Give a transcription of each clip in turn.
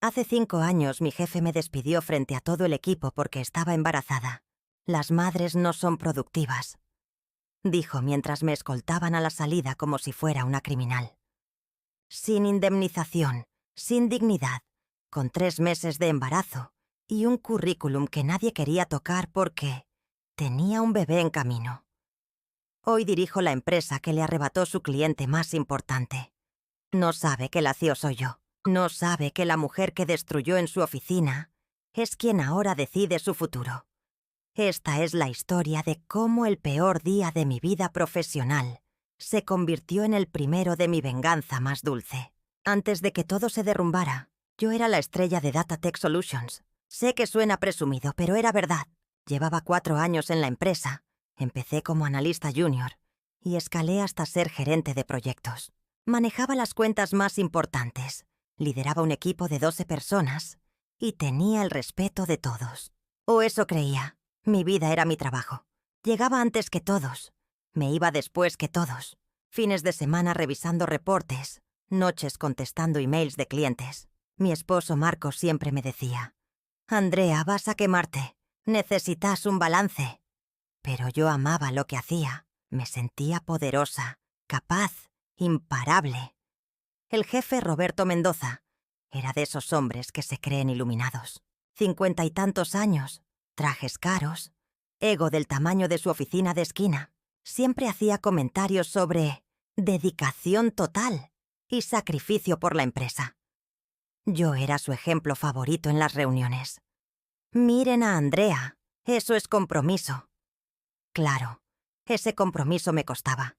Hace 5 años mi jefe me despidió frente a todo el equipo porque estaba embarazada. Las madres no son productivas, dijo mientras me escoltaban a la salida como si fuera una criminal. Sin indemnización, sin dignidad, con 3 meses de embarazo y un currículum que nadie quería tocar porque tenía un bebé en camino. Hoy dirijo la empresa que le arrebató su cliente más importante. No sabe que la CEO soy yo. No sabe que la mujer que destruyó en su oficina es quien ahora decide su futuro. Esta es la historia de cómo el peor día de mi vida profesional se convirtió en el primero de mi venganza más dulce. Antes de que todo se derrumbara, yo era la estrella de Data Tech Solutions. Sé que suena presumido, pero era verdad. Llevaba 4 años en la empresa, empecé como analista junior y escalé hasta ser gerente de proyectos. Manejaba las cuentas más importantes, lideraba un equipo de 12 personas y tenía el respeto de todos. O eso creía. Mi vida era mi trabajo. Llegaba antes que todos. Me iba después que todos. Fines de semana revisando reportes, noches contestando emails de clientes. Mi esposo Marcos siempre me decía: «Andrea, vas a quemarte. Necesitas un balance». Pero yo amaba lo que hacía. Me sentía poderosa, capaz, imparable. El jefe Roberto Mendoza era de esos hombres que se creen iluminados. 50 y tantos años, trajes caros, ego del tamaño de su oficina de esquina. Siempre hacía comentarios sobre dedicación total y sacrificio por la empresa. Yo era su ejemplo favorito en las reuniones. Miren a Andrea, eso es compromiso. Claro, ese compromiso me costaba.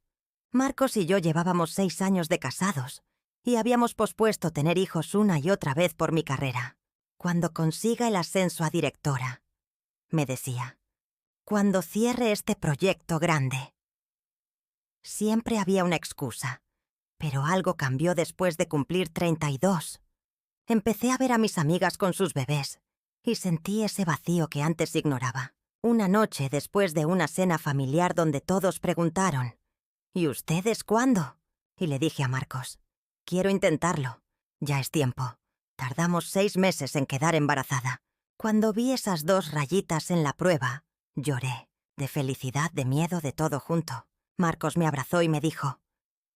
Marcos y yo llevábamos 6 años de casados y habíamos pospuesto tener hijos una y otra vez por mi carrera. Cuando consiga el ascenso a directora, me decía, cuando cierre este proyecto grande. Siempre había una excusa, pero algo cambió después de cumplir 32. Empecé a ver a mis amigas con sus bebés y sentí ese vacío que antes ignoraba. Una noche después de una cena familiar donde todos preguntaron, ¿y ustedes cuándo? Y le dije a Marcos, quiero intentarlo. Ya es tiempo. Tardamos 6 meses en quedar embarazada. Cuando vi esas 2 rayitas en la prueba, lloré, de felicidad, de miedo, de todo junto. Marcos me abrazó y me dijo,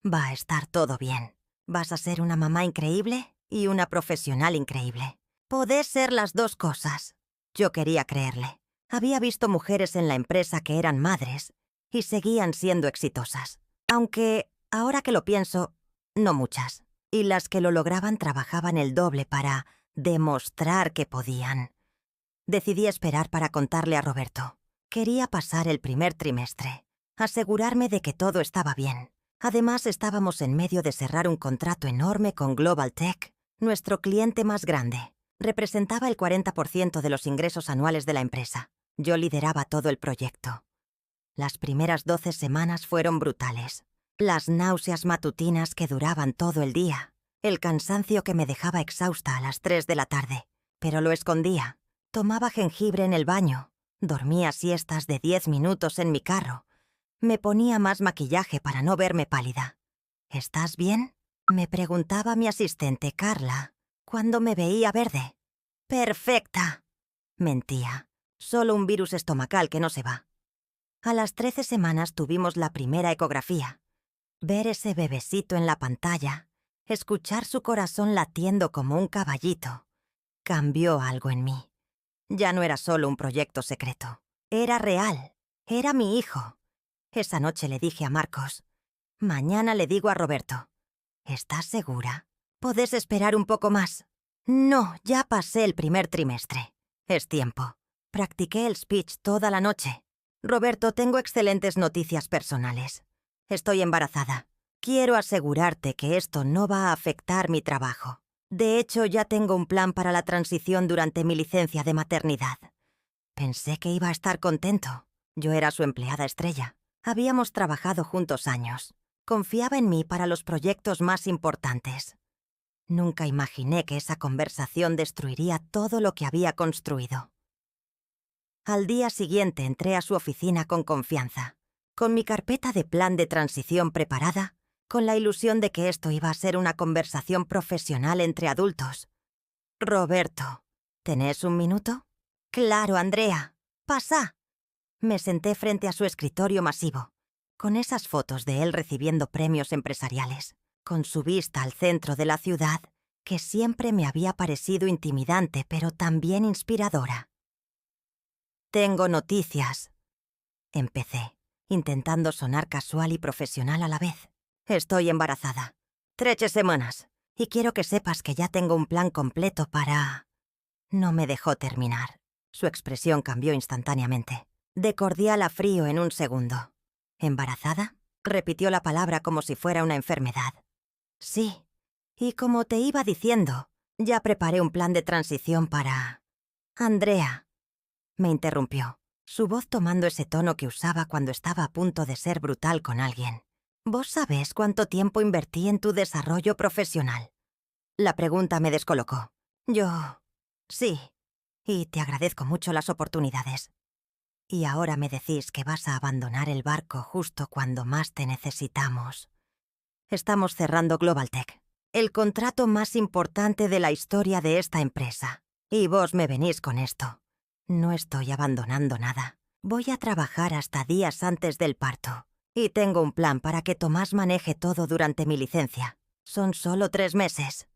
va a estar todo bien. Vas a ser una mamá increíble y una profesional increíble. Podés ser las 2 cosas. Yo quería creerle. Había visto mujeres en la empresa que eran madres y seguían siendo exitosas. Aunque, ahora que lo pienso, no muchas. Y las que lo lograban trabajaban el doble para demostrar que podían. Decidí esperar para contarle a Roberto. Quería pasar el primer trimestre, asegurarme de que todo estaba bien. Además, estábamos en medio de cerrar un contrato enorme con Global Tech, nuestro cliente más grande. Representaba el 40% de los ingresos anuales de la empresa. Yo lideraba todo el proyecto. Las primeras 12 semanas fueron brutales. Las náuseas matutinas que duraban todo el día. El cansancio que me dejaba exhausta a las 3 de la tarde. Pero lo escondía. Tomaba jengibre en el baño. Dormía siestas de 10 minutos en mi carro. Me ponía más maquillaje para no verme pálida. ¿Estás bien?, me preguntaba mi asistente Carla cuando me veía verde. ¡Perfecta!, mentía. Solo un virus estomacal que no se va. A las 13 semanas tuvimos la primera ecografía. Ver ese bebecito en la pantalla, escuchar su corazón latiendo como un caballito, cambió algo en mí. Ya no era solo un proyecto secreto. Era real. Era mi hijo. Esa noche le dije a Marcos, mañana le digo a Roberto. ¿Estás segura? ¿Podés esperar un poco más? No, ya pasé el primer trimestre. Es tiempo. Practiqué el speech toda la noche. Roberto, tengo excelentes noticias personales. Estoy embarazada. Quiero asegurarte que esto no va a afectar mi trabajo. De hecho, ya tengo un plan para la transición durante mi licencia de maternidad. Pensé que iba a estar contento. Yo era su empleada estrella. Habíamos trabajado juntos años. Confiaba en mí para los proyectos más importantes. Nunca imaginé que esa conversación destruiría todo lo que había construido. Al día siguiente entré a su oficina con confianza, con mi carpeta de plan de transición preparada, con la ilusión de que esto iba a ser una conversación profesional entre adultos. Roberto, ¿tenés un minuto? Claro, Andrea. Pasa. Me senté frente a su escritorio masivo, con esas fotos de él recibiendo premios empresariales, con su vista al centro de la ciudad, que siempre me había parecido intimidante, pero también inspiradora. Tengo noticias. Empecé, intentando sonar casual y profesional a la vez. Estoy embarazada. 3 semanas. Y quiero que sepas que ya tengo un plan completo para... No me dejó terminar. Su expresión cambió instantáneamente, de cordial a frío en un segundo. ¿Embarazada? Repitió la palabra como si fuera una enfermedad. Sí. Y como te iba diciendo, ya preparé un plan de transición para... Andrea. Me interrumpió, su voz tomando ese tono que usaba cuando estaba a punto de ser brutal con alguien. ¿Vos sabés cuánto tiempo invertí en tu desarrollo profesional? La pregunta me descolocó. Yo... Sí. Y te agradezco mucho las oportunidades. Y ahora me decís que vas a abandonar el barco justo cuando más te necesitamos. Estamos cerrando GlobalTech, el contrato más importante de la historia de esta empresa. Y vos me venís con esto. No estoy abandonando nada. Voy a trabajar hasta días antes del parto. Y tengo un plan para que Tomás maneje todo durante mi licencia. Son solo 3 meses.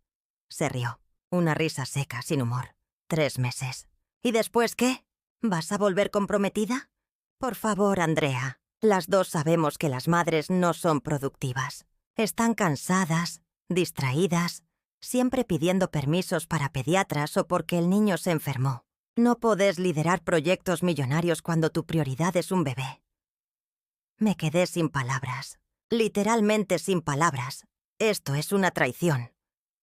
Se rió. Una risa seca, sin humor. 3 meses. ¿Y después qué? ¿Vas a volver comprometida? Por favor, Andrea. Las dos sabemos que las madres no son productivas. Están cansadas, distraídas, siempre pidiendo permisos para pediatras o porque el niño se enfermó. No podés liderar proyectos millonarios cuando tu prioridad es un bebé. Me quedé sin palabras. Literalmente sin palabras. Esto es una traición.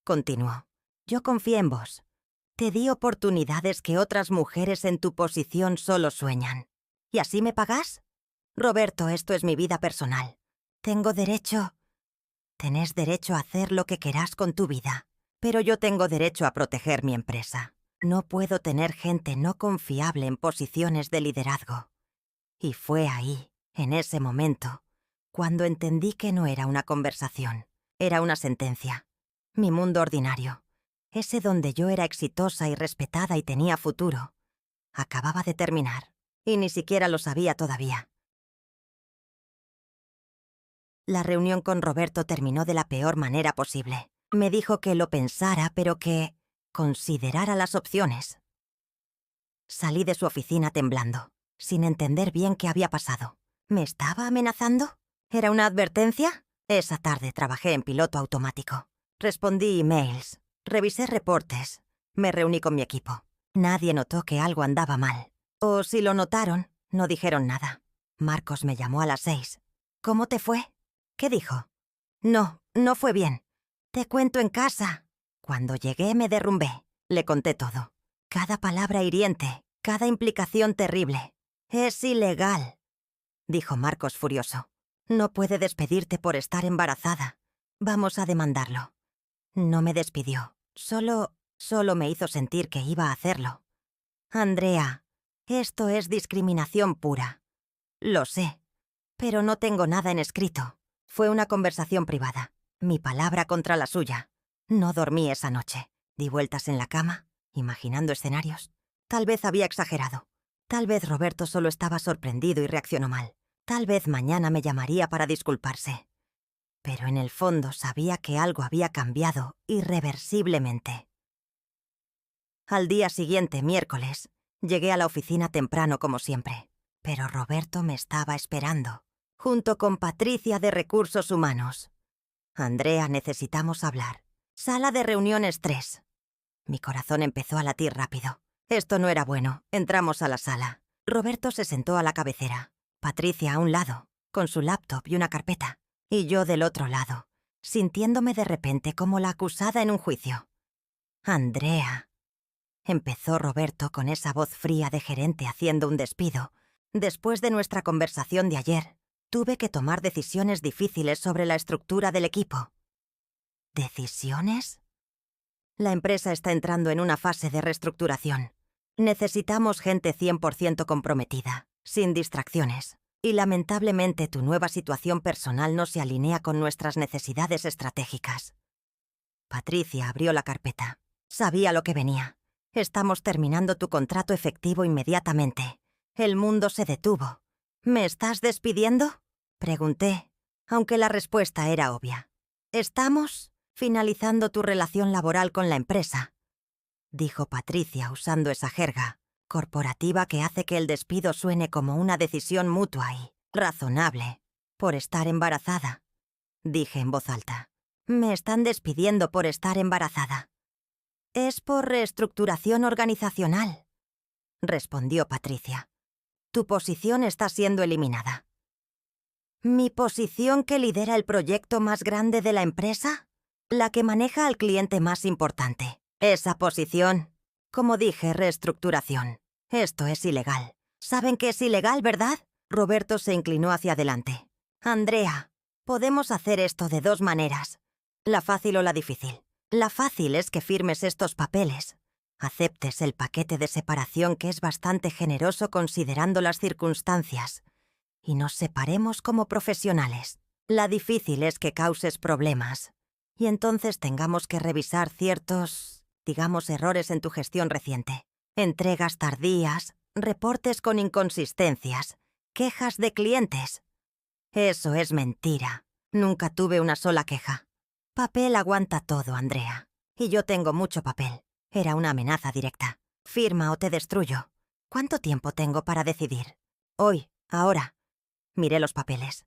Continuó. Yo confié en vos. Te di oportunidades que otras mujeres en tu posición solo sueñan. ¿Y así me pagás? Roberto, esto es mi vida personal. Tengo derecho... Tenés derecho a hacer lo que querás con tu vida. Pero yo tengo derecho a proteger mi empresa. No puedo tener gente no confiable en posiciones de liderazgo. Y fue ahí, en ese momento, cuando entendí que no era una conversación, era una sentencia. Mi mundo ordinario, ese donde yo era exitosa y respetada y tenía futuro, acababa de terminar, y ni siquiera lo sabía todavía. La reunión con Roberto terminó de la peor manera posible. Me dijo que lo pensara, pero que considerara las opciones. Salí de su oficina temblando, sin entender bien qué había pasado. ¿Me estaba amenazando? ¿Era una advertencia? Esa tarde trabajé en piloto automático. Respondí emails, revisé reportes, me reuní con mi equipo. Nadie notó que algo andaba mal. O si lo notaron, no dijeron nada. Marcos me llamó a las 6. ¿Cómo te fue? ¿Qué dijo? No, no fue bien. Te cuento en casa. Cuando llegué me derrumbé. Le conté todo. Cada palabra hiriente, cada implicación terrible. Es ilegal, dijo Marcos furioso. No puede despedirte por estar embarazada. Vamos a demandarlo. No me despidió. Solo me hizo sentir que iba a hacerlo. Andrea, esto es discriminación pura. Lo sé, pero no tengo nada en escrito. Fue una conversación privada. Mi palabra contra la suya. No dormí esa noche. Di vueltas en la cama, imaginando escenarios. Tal vez había exagerado. Tal vez Roberto solo estaba sorprendido y reaccionó mal. Tal vez mañana me llamaría para disculparse. Pero en el fondo sabía que algo había cambiado irreversiblemente. Al día siguiente, miércoles, llegué a la oficina temprano como siempre. Pero Roberto me estaba esperando, junto con Patricia de Recursos Humanos. Andrea, necesitamos hablar. Sala de reuniones 3. Mi corazón empezó a latir rápido. Esto no era bueno. Entramos a la sala. Roberto se sentó a la cabecera. Patricia a un lado, con su laptop y una carpeta. Y yo del otro lado, sintiéndome de repente como la acusada en un juicio. Andrea. Empezó Roberto con esa voz fría de gerente haciendo un despido. Después de nuestra conversación de ayer, tuve que tomar decisiones difíciles sobre la estructura del equipo. ¿Decisiones? La empresa está entrando en una fase de reestructuración. Necesitamos gente 100% comprometida, sin distracciones. Y lamentablemente tu nueva situación personal no se alinea con nuestras necesidades estratégicas. Patricia abrió la carpeta. Sabía lo que venía. Estamos terminando tu contrato efectivo inmediatamente. El mundo se detuvo. ¿Me estás despidiendo? Pregunté, aunque la respuesta era obvia. Estamos finalizando tu relación laboral con la empresa, dijo Patricia usando esa jerga corporativa que hace que el despido suene como una decisión mutua y razonable. Por estar embarazada, dije en voz alta. Me están despidiendo por estar embarazada. Es por reestructuración organizacional, respondió Patricia. Tu posición está siendo eliminada. ¿Mi posición que lidera el proyecto más grande de la empresa? La que maneja al cliente más importante. Esa posición. Como dije, reestructuración. Esto es ilegal. ¿Saben que es ilegal, verdad? Roberto se inclinó hacia adelante. Andrea, podemos hacer esto de dos maneras. La fácil o la difícil. La fácil es que firmes estos papeles. Aceptes el paquete de separación que es bastante generoso considerando las circunstancias. Y nos separemos como profesionales. La difícil es que causes problemas. Y entonces tengamos que revisar ciertos, digamos, errores en tu gestión reciente. Entregas tardías, reportes con inconsistencias, quejas de clientes. Eso es mentira. Nunca tuve una sola queja. Papel aguanta todo, Andrea. Y yo tengo mucho papel. Era una amenaza directa. Firma o te destruyo. ¿Cuánto tiempo tengo para decidir? Hoy, ahora. Miré los papeles.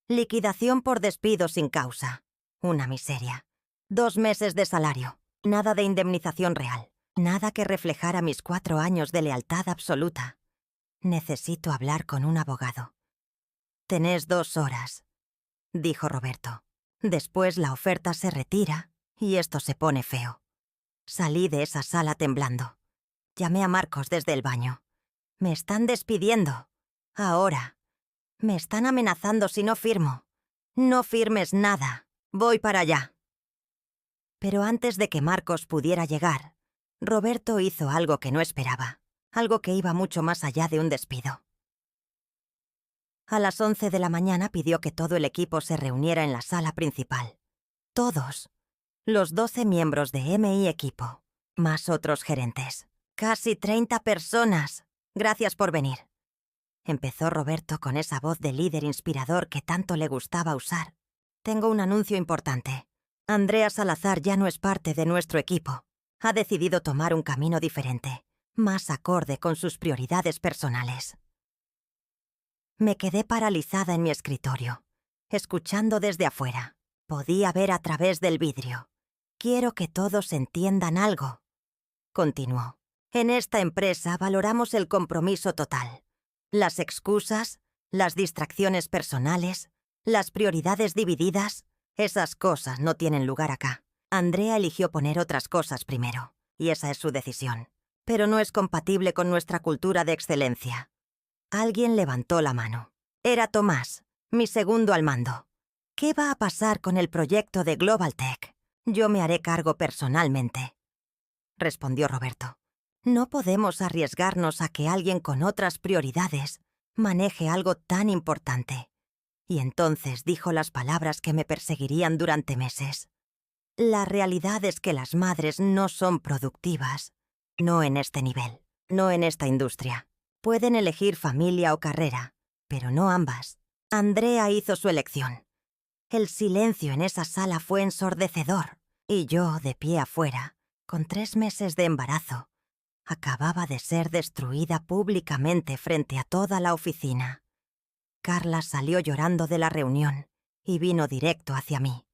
Liquidación por despido sin causa. Una miseria. 2 meses de salario. Nada de indemnización real. Nada que reflejara mis 4 años de lealtad absoluta. Necesito hablar con un abogado. Tenés 2 horas, dijo Roberto. Después la oferta se retira y esto se pone feo. Salí de esa sala temblando. Llamé a Marcos desde el baño. Me están despidiendo. Ahora. Me están amenazando si no firmo. No firmes nada. Voy para allá. Pero antes de que Marcos pudiera llegar, Roberto hizo algo que no esperaba. Algo que iba mucho más allá de un despido. A las 11 de la mañana pidió que todo el equipo se reuniera en la sala principal. Todos. Los 12 miembros de MI Equipo. Más otros gerentes. Casi 30 personas. Gracias por venir. Empezó Roberto con esa voz de líder inspirador que tanto le gustaba usar. Tengo un anuncio importante. Andrea Salazar ya no es parte de nuestro equipo. Ha decidido tomar un camino diferente, más acorde con sus prioridades personales. Me quedé paralizada en mi escritorio, escuchando desde afuera. Podía ver a través del vidrio. Quiero que todos entiendan algo. Continuó. En esta empresa valoramos el compromiso total. Las excusas, las distracciones personales, las prioridades divididas, esas cosas no tienen lugar acá. Andrea eligió poner otras cosas primero, y esa es su decisión. Pero no es compatible con nuestra cultura de excelencia. Alguien levantó la mano. Era Tomás, mi segundo al mando. ¿Qué va a pasar con el proyecto de Global Tech? Yo me haré cargo personalmente, respondió Roberto. No podemos arriesgarnos a que alguien con otras prioridades maneje algo tan importante. Y entonces dijo las palabras que me perseguirían durante meses. La realidad es que las madres no son productivas. No en este nivel, no en esta industria. Pueden elegir familia o carrera, pero no ambas. Andrea hizo su elección. El silencio en esa sala fue ensordecedor, y yo, de pie afuera, con 3 meses de embarazo, acababa de ser destruida públicamente frente a toda la oficina. Carla salió llorando de la reunión y vino directo hacia mí.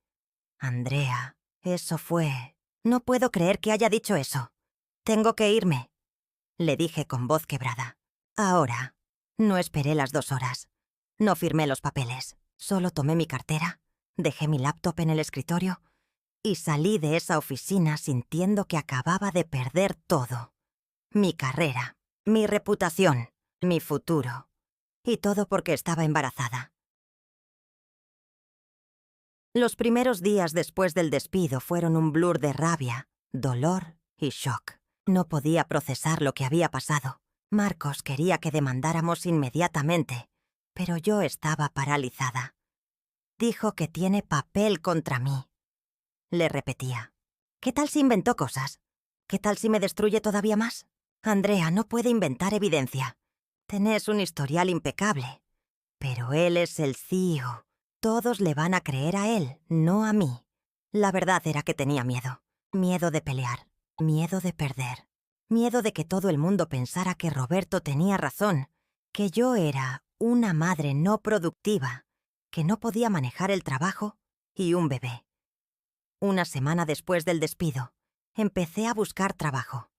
Andrea, eso fue... No puedo creer que haya dicho eso. Tengo que irme, le dije con voz quebrada. Ahora. No esperé las 2 horas. No firmé los papeles. Solo tomé mi cartera, dejé mi laptop en el escritorio y salí de esa oficina sintiendo que acababa de perder todo. Mi carrera, mi reputación, mi futuro. Y todo porque estaba embarazada. Los primeros días después del despido fueron un blur de rabia, dolor y shock. No podía procesar lo que había pasado. Marcos quería que demandáramos inmediatamente, pero yo estaba paralizada. Dijo que tiene papel contra mí. Le repetía. ¿Qué tal si inventó cosas? ¿Qué tal si me destruye todavía más? Andrea no puede inventar evidencia. Tenés un historial impecable. Pero él es el CEO. Todos le van a creer a él, no a mí. La verdad era que tenía miedo. Miedo de pelear. Miedo de perder. Miedo de que todo el mundo pensara que Roberto tenía razón, que yo era una madre no productiva, que no podía manejar el trabajo y un bebé. Una semana después del despido, empecé a buscar trabajo.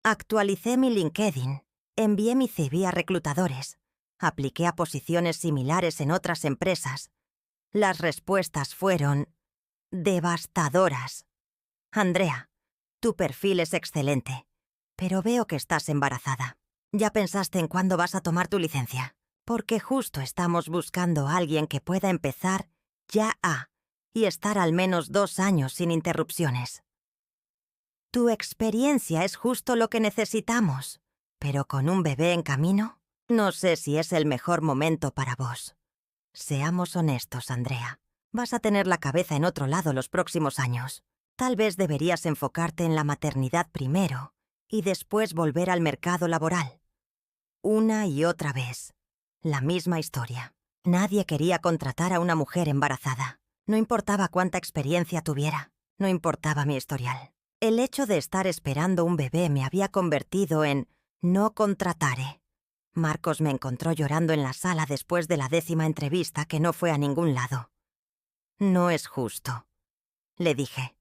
Actualicé mi LinkedIn, envié mi CV a reclutadores, apliqué a posiciones similares en otras empresas. Las respuestas fueron devastadoras. Andrea, tu perfil es excelente, pero veo que estás embarazada. ¿Ya pensaste en cuándo vas a tomar tu licencia? Porque justo estamos buscando a alguien que pueda empezar ya y estar al menos 2 años sin interrupciones. Tu experiencia es justo lo que necesitamos, pero con un bebé en camino, no sé si es el mejor momento para vos. Seamos honestos, Andrea. Vas a tener la cabeza en otro lado los próximos años. Tal vez deberías enfocarte en la maternidad primero y después volver al mercado laboral. Una y otra vez. La misma historia. Nadie quería contratar a una mujer embarazada. No importaba cuánta experiencia tuviera. No importaba mi historial. El hecho de estar esperando un bebé me había convertido en no contratare. Marcos me encontró llorando en la sala después de la 10ª entrevista que no fue a ningún lado. No es justo, le dije.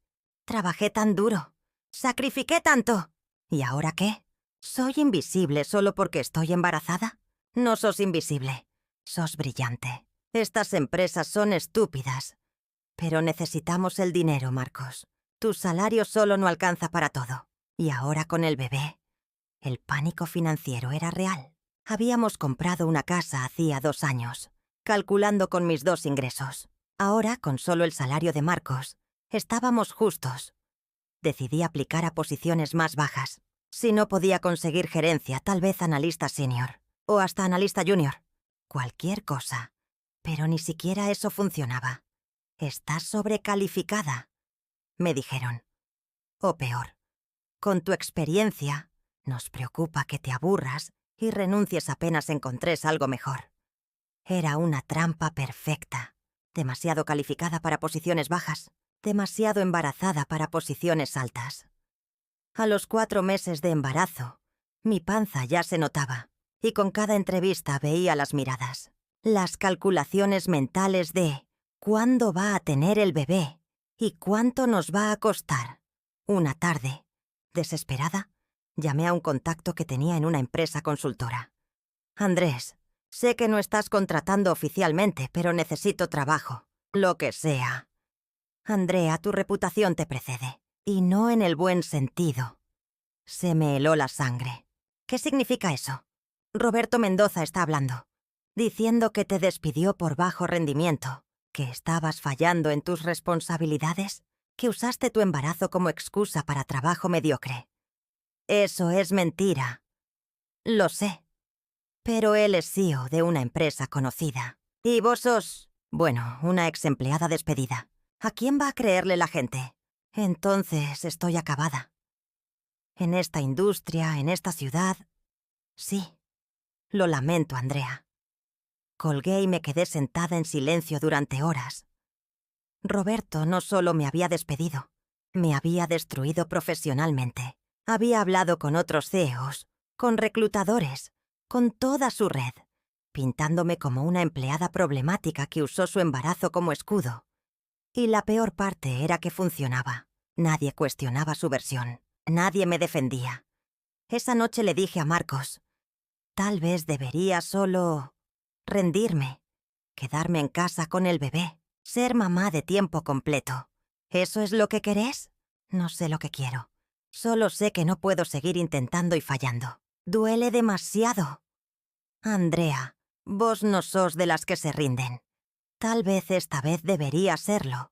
Trabajé tan duro. Sacrifiqué tanto. ¿Y ahora qué? ¿Soy invisible solo porque estoy embarazada? No sos invisible. Sos brillante. Estas empresas son estúpidas. Pero necesitamos el dinero, Marcos. Tu salario solo no alcanza para todo. Y ahora con el bebé. El pánico financiero era real. Habíamos comprado una casa hacía 2 años, calculando con mis 2 ingresos. Ahora, con solo el salario de Marcos, estábamos justos. Decidí aplicar a posiciones más bajas. Si no podía conseguir gerencia, tal vez analista senior. O hasta analista junior. Cualquier cosa. Pero ni siquiera eso funcionaba. Estás sobrecalificada, me dijeron. O peor, con tu experiencia, nos preocupa que te aburras y renuncies apenas encontres algo mejor. Era una trampa perfecta. Demasiado calificada para posiciones bajas, demasiado embarazada para posiciones altas. A los 4 meses de embarazo, mi panza ya se notaba, y con cada entrevista veía las miradas. Las calculaciones mentales de ¿cuándo va a tener el bebé? ¿Y cuánto nos va a costar? Una tarde, desesperada, llamé a un contacto que tenía en una empresa consultora. Andrés, sé que no estás contratando oficialmente, pero necesito trabajo. Lo que sea. Andrea, tu reputación te precede. Y no en el buen sentido. Se me heló la sangre. ¿Qué significa eso? Roberto Mendoza está hablando. Diciendo que te despidió por bajo rendimiento. ¿Que estabas fallando en tus responsabilidades? ¿Que usaste tu embarazo como excusa para trabajo mediocre? Eso es mentira. Lo sé. Pero él es CEO de una empresa conocida. Y vos sos, bueno, una ex empleada despedida. ¿A quién va a creerle la gente? Entonces estoy acabada. En esta industria, en esta ciudad... Sí. Lo lamento, Andrea. Colgué y me quedé sentada en silencio durante horas. Roberto no solo me había despedido, me había destruido profesionalmente. Había hablado con otros CEOs, con reclutadores, con toda su red, pintándome como una empleada problemática que usó su embarazo como escudo. Y la peor parte era que funcionaba. Nadie cuestionaba su versión. Nadie me defendía. Esa noche le dije a Marcos, tal vez debería solo rendirme, quedarme en casa con el bebé, ser mamá de tiempo completo. ¿Eso es lo que querés? No sé lo que quiero. Solo sé que no puedo seguir intentando y fallando. Duele demasiado. Andrea, vos no sos de las que se rinden. Tal vez esta vez debería serlo.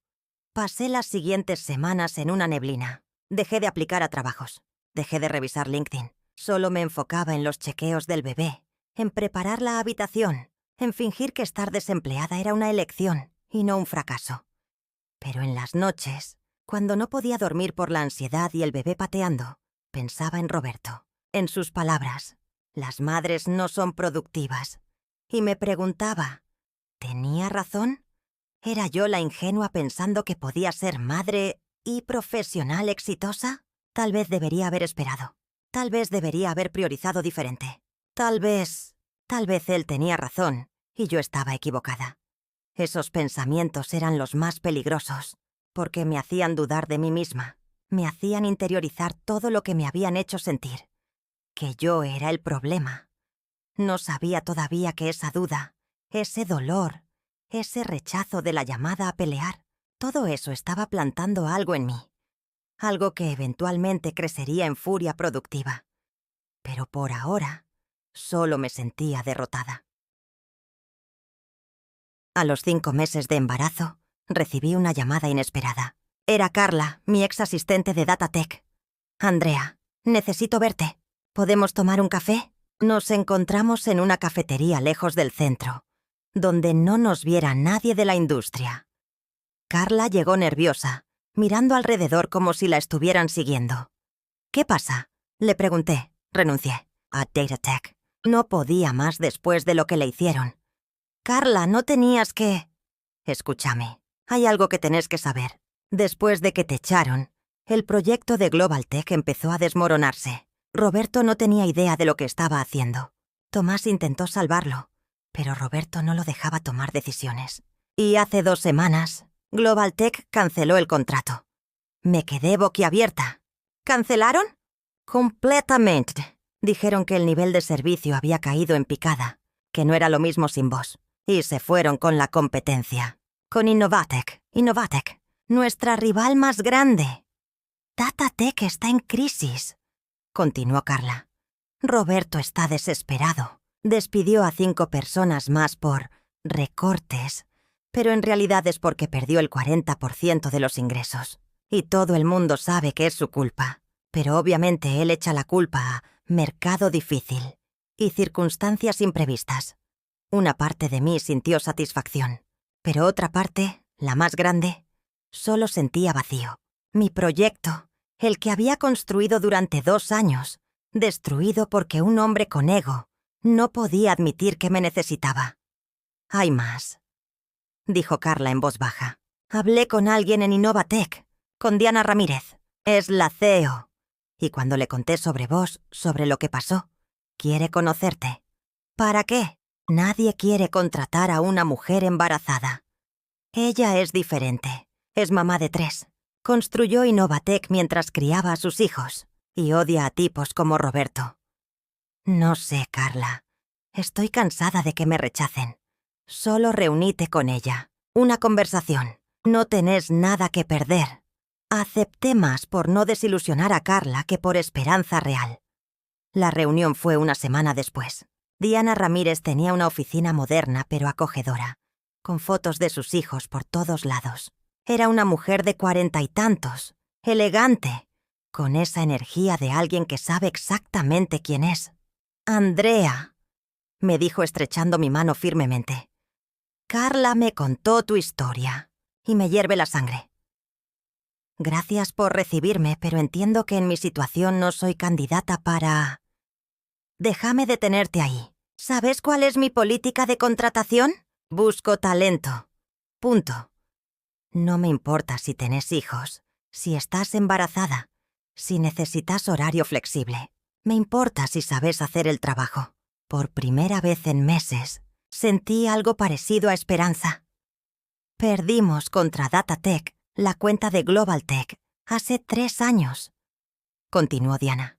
Pasé las siguientes semanas en una neblina. Dejé de aplicar a trabajos. Dejé de revisar LinkedIn. Solo me enfocaba en los chequeos del bebé, en preparar la habitación, en fingir que estar desempleada era una elección y no un fracaso. Pero en las noches, cuando no podía dormir por la ansiedad y el bebé pateando, Pensaba en Roberto, en sus palabras. Las madres no son productivas. Y me preguntaba, ¿tenía razón? ¿Era yo la ingenua pensando que podía ser madre y profesional exitosa? Tal vez debería haber esperado. Tal vez debería haber priorizado diferente. Tal vez él tenía razón y yo estaba equivocada. Esos pensamientos eran los más peligrosos, porque me hacían dudar de mí misma, me hacían interiorizar todo lo que me habían hecho sentir, que yo era el problema. No sabía todavía que esa duda, ese dolor, ese rechazo de la llamada a pelear, todo eso estaba plantando algo en mí, algo que eventualmente crecería en furia productiva. Pero por ahora, solo me sentía derrotada. A los 5 meses de embarazo, recibí una llamada inesperada. Era Carla, mi ex asistente de DataTech. «Andrea, necesito verte. ¿Podemos tomar un café?» Nos encontramos en una cafetería lejos del centro, donde no nos viera nadie de la industria. Carla llegó nerviosa, mirando alrededor como si la estuvieran siguiendo. «¿Qué pasa?», le pregunté. Renuncié a DataTech. No podía más después de lo que le hicieron. «Carla, no tenías que...» «Escúchame, hay algo que tenés que saber. Después de que te echaron, el proyecto de Global Tech empezó a desmoronarse. Roberto no tenía idea de lo que estaba haciendo. Tomás intentó salvarlo, pero Roberto no lo dejaba tomar decisiones. Y hace 2 semanas, Global Tech canceló el contrato. Me quedé boquiabierta. ¿Cancelaron? Completamente. Dijeron que el nivel de servicio había caído en picada, que no era lo mismo sin vos, y se fueron con la competencia. Con Innovatec, nuestra rival más grande. DataTech está en crisis, continuó Carla. Roberto está desesperado. Despidió a 5 personas más por recortes, pero en realidad es porque perdió el 40% de los ingresos. Y todo el mundo sabe que es su culpa, pero obviamente él echa la culpa a mercado difícil y circunstancias imprevistas. Una parte de mí sintió satisfacción, pero otra parte, la más grande, solo sentía vacío. Mi proyecto, el que había construido durante 2 años, destruido porque un hombre con ego no podía admitir que me necesitaba. «Hay más», dijo Carla en voz baja. «Hablé con alguien en Innovatec, con Diana Ramírez. Es la CEO. Y cuando le conté sobre vos, sobre lo que pasó, quiere conocerte». «¿Para qué?» «Nadie quiere contratar a una mujer embarazada. Ella es diferente. Es mamá de 3. Construyó Innovatec mientras criaba a sus hijos y odia a tipos como Roberto». «No sé, Carla. Estoy cansada de que me rechacen. Solo reuníte con ella. Una conversación. No tenés nada que perder». Acepté más por no desilusionar a Carla que por esperanza real. La reunión fue una semana después. Diana Ramírez tenía una oficina moderna pero acogedora, con fotos de sus hijos por todos lados. Era una mujer de 40 y tantos, elegante, con esa energía de alguien que sabe exactamente quién es. «Andrea», me dijo estrechando mi mano firmemente. «Carla me contó tu historia y me hierve la sangre. Gracias por recibirme, pero entiendo que en mi situación no soy candidata para...» «Déjame detenerte ahí. ¿Sabes cuál es mi política de contratación? Busco talento. Punto. No me importa si tenés hijos, si estás embarazada, si necesitas horario flexible. Me importa si sabes hacer el trabajo». Por primera vez en meses, sentí algo parecido a esperanza. Perdimos contra DataTech la cuenta de Global Tech hace 3 años, continuó Diana.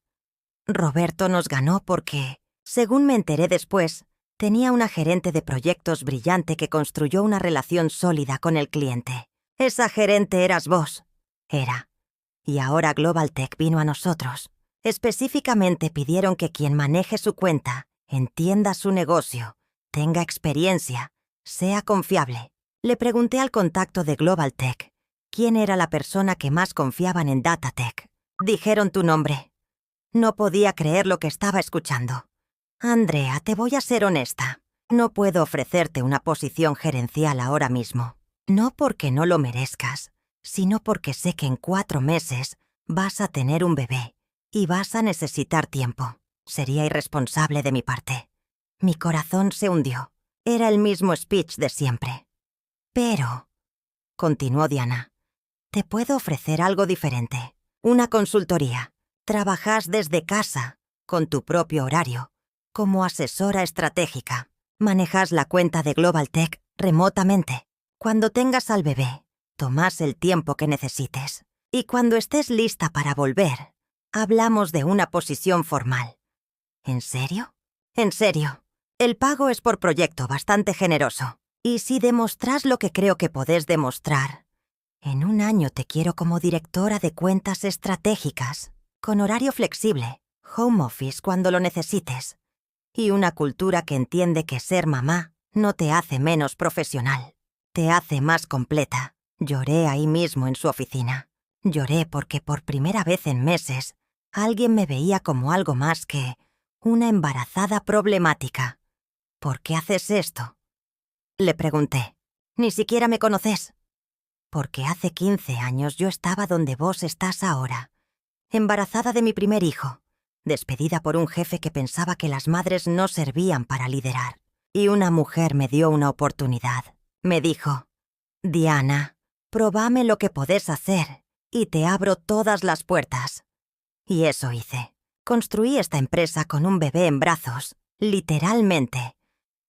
Roberto nos ganó porque, según me enteré después, tenía una gerente de proyectos brillante que construyó una relación sólida con el cliente. Esa gerente eras vos. Era. Y ahora Global Tech vino a nosotros. Específicamente pidieron que quien maneje su cuenta entienda su negocio, tenga experiencia, sea confiable. Le pregunté al contacto de Global Tech quién era la persona que más confiaban en DataTech. Dijeron tu nombre. No podía creer lo que estaba escuchando. «Andrea, te voy a ser honesta. No puedo ofrecerte una posición gerencial ahora mismo. No porque no lo merezcas, sino porque sé que en 4 meses vas a tener un bebé Y vas a necesitar tiempo. Sería irresponsable de mi parte. Mi corazón se hundió. Era el mismo speech de siempre. Pero, continuó Diana, te puedo ofrecer algo diferente. Una consultoría. Trabajas desde casa, con tu propio horario, como asesora estratégica. Manejas la cuenta de Global Tech remotamente. Cuando tengas al bebé, tomas el tiempo que necesites. Y cuando estés lista para volver, hablamos de una posición formal. ¿En serio? En serio. El pago es por proyecto, bastante generoso. Y si demostras lo que creo que podés demostrar, en un año te quiero como directora de cuentas estratégicas, con horario flexible, home office cuando lo necesites, y una cultura que entiende que ser mamá no te hace menos profesional, te hace más completa. Lloré ahí mismo en su oficina. Lloré porque por primera vez en meses alguien me veía como algo más que una embarazada problemática. ¿Por qué haces esto? Le pregunté. Ni siquiera me conoces. Porque hace 15 años yo estaba donde vos estás ahora, embarazada de mi primer hijo, despedida por un jefe que pensaba que las madres no servían para liderar. Y una mujer me dio una oportunidad. Me dijo, Diana, probame lo que podés hacer y te abro todas las puertas. Y eso hice. Construí esta empresa con un bebé en brazos, literalmente.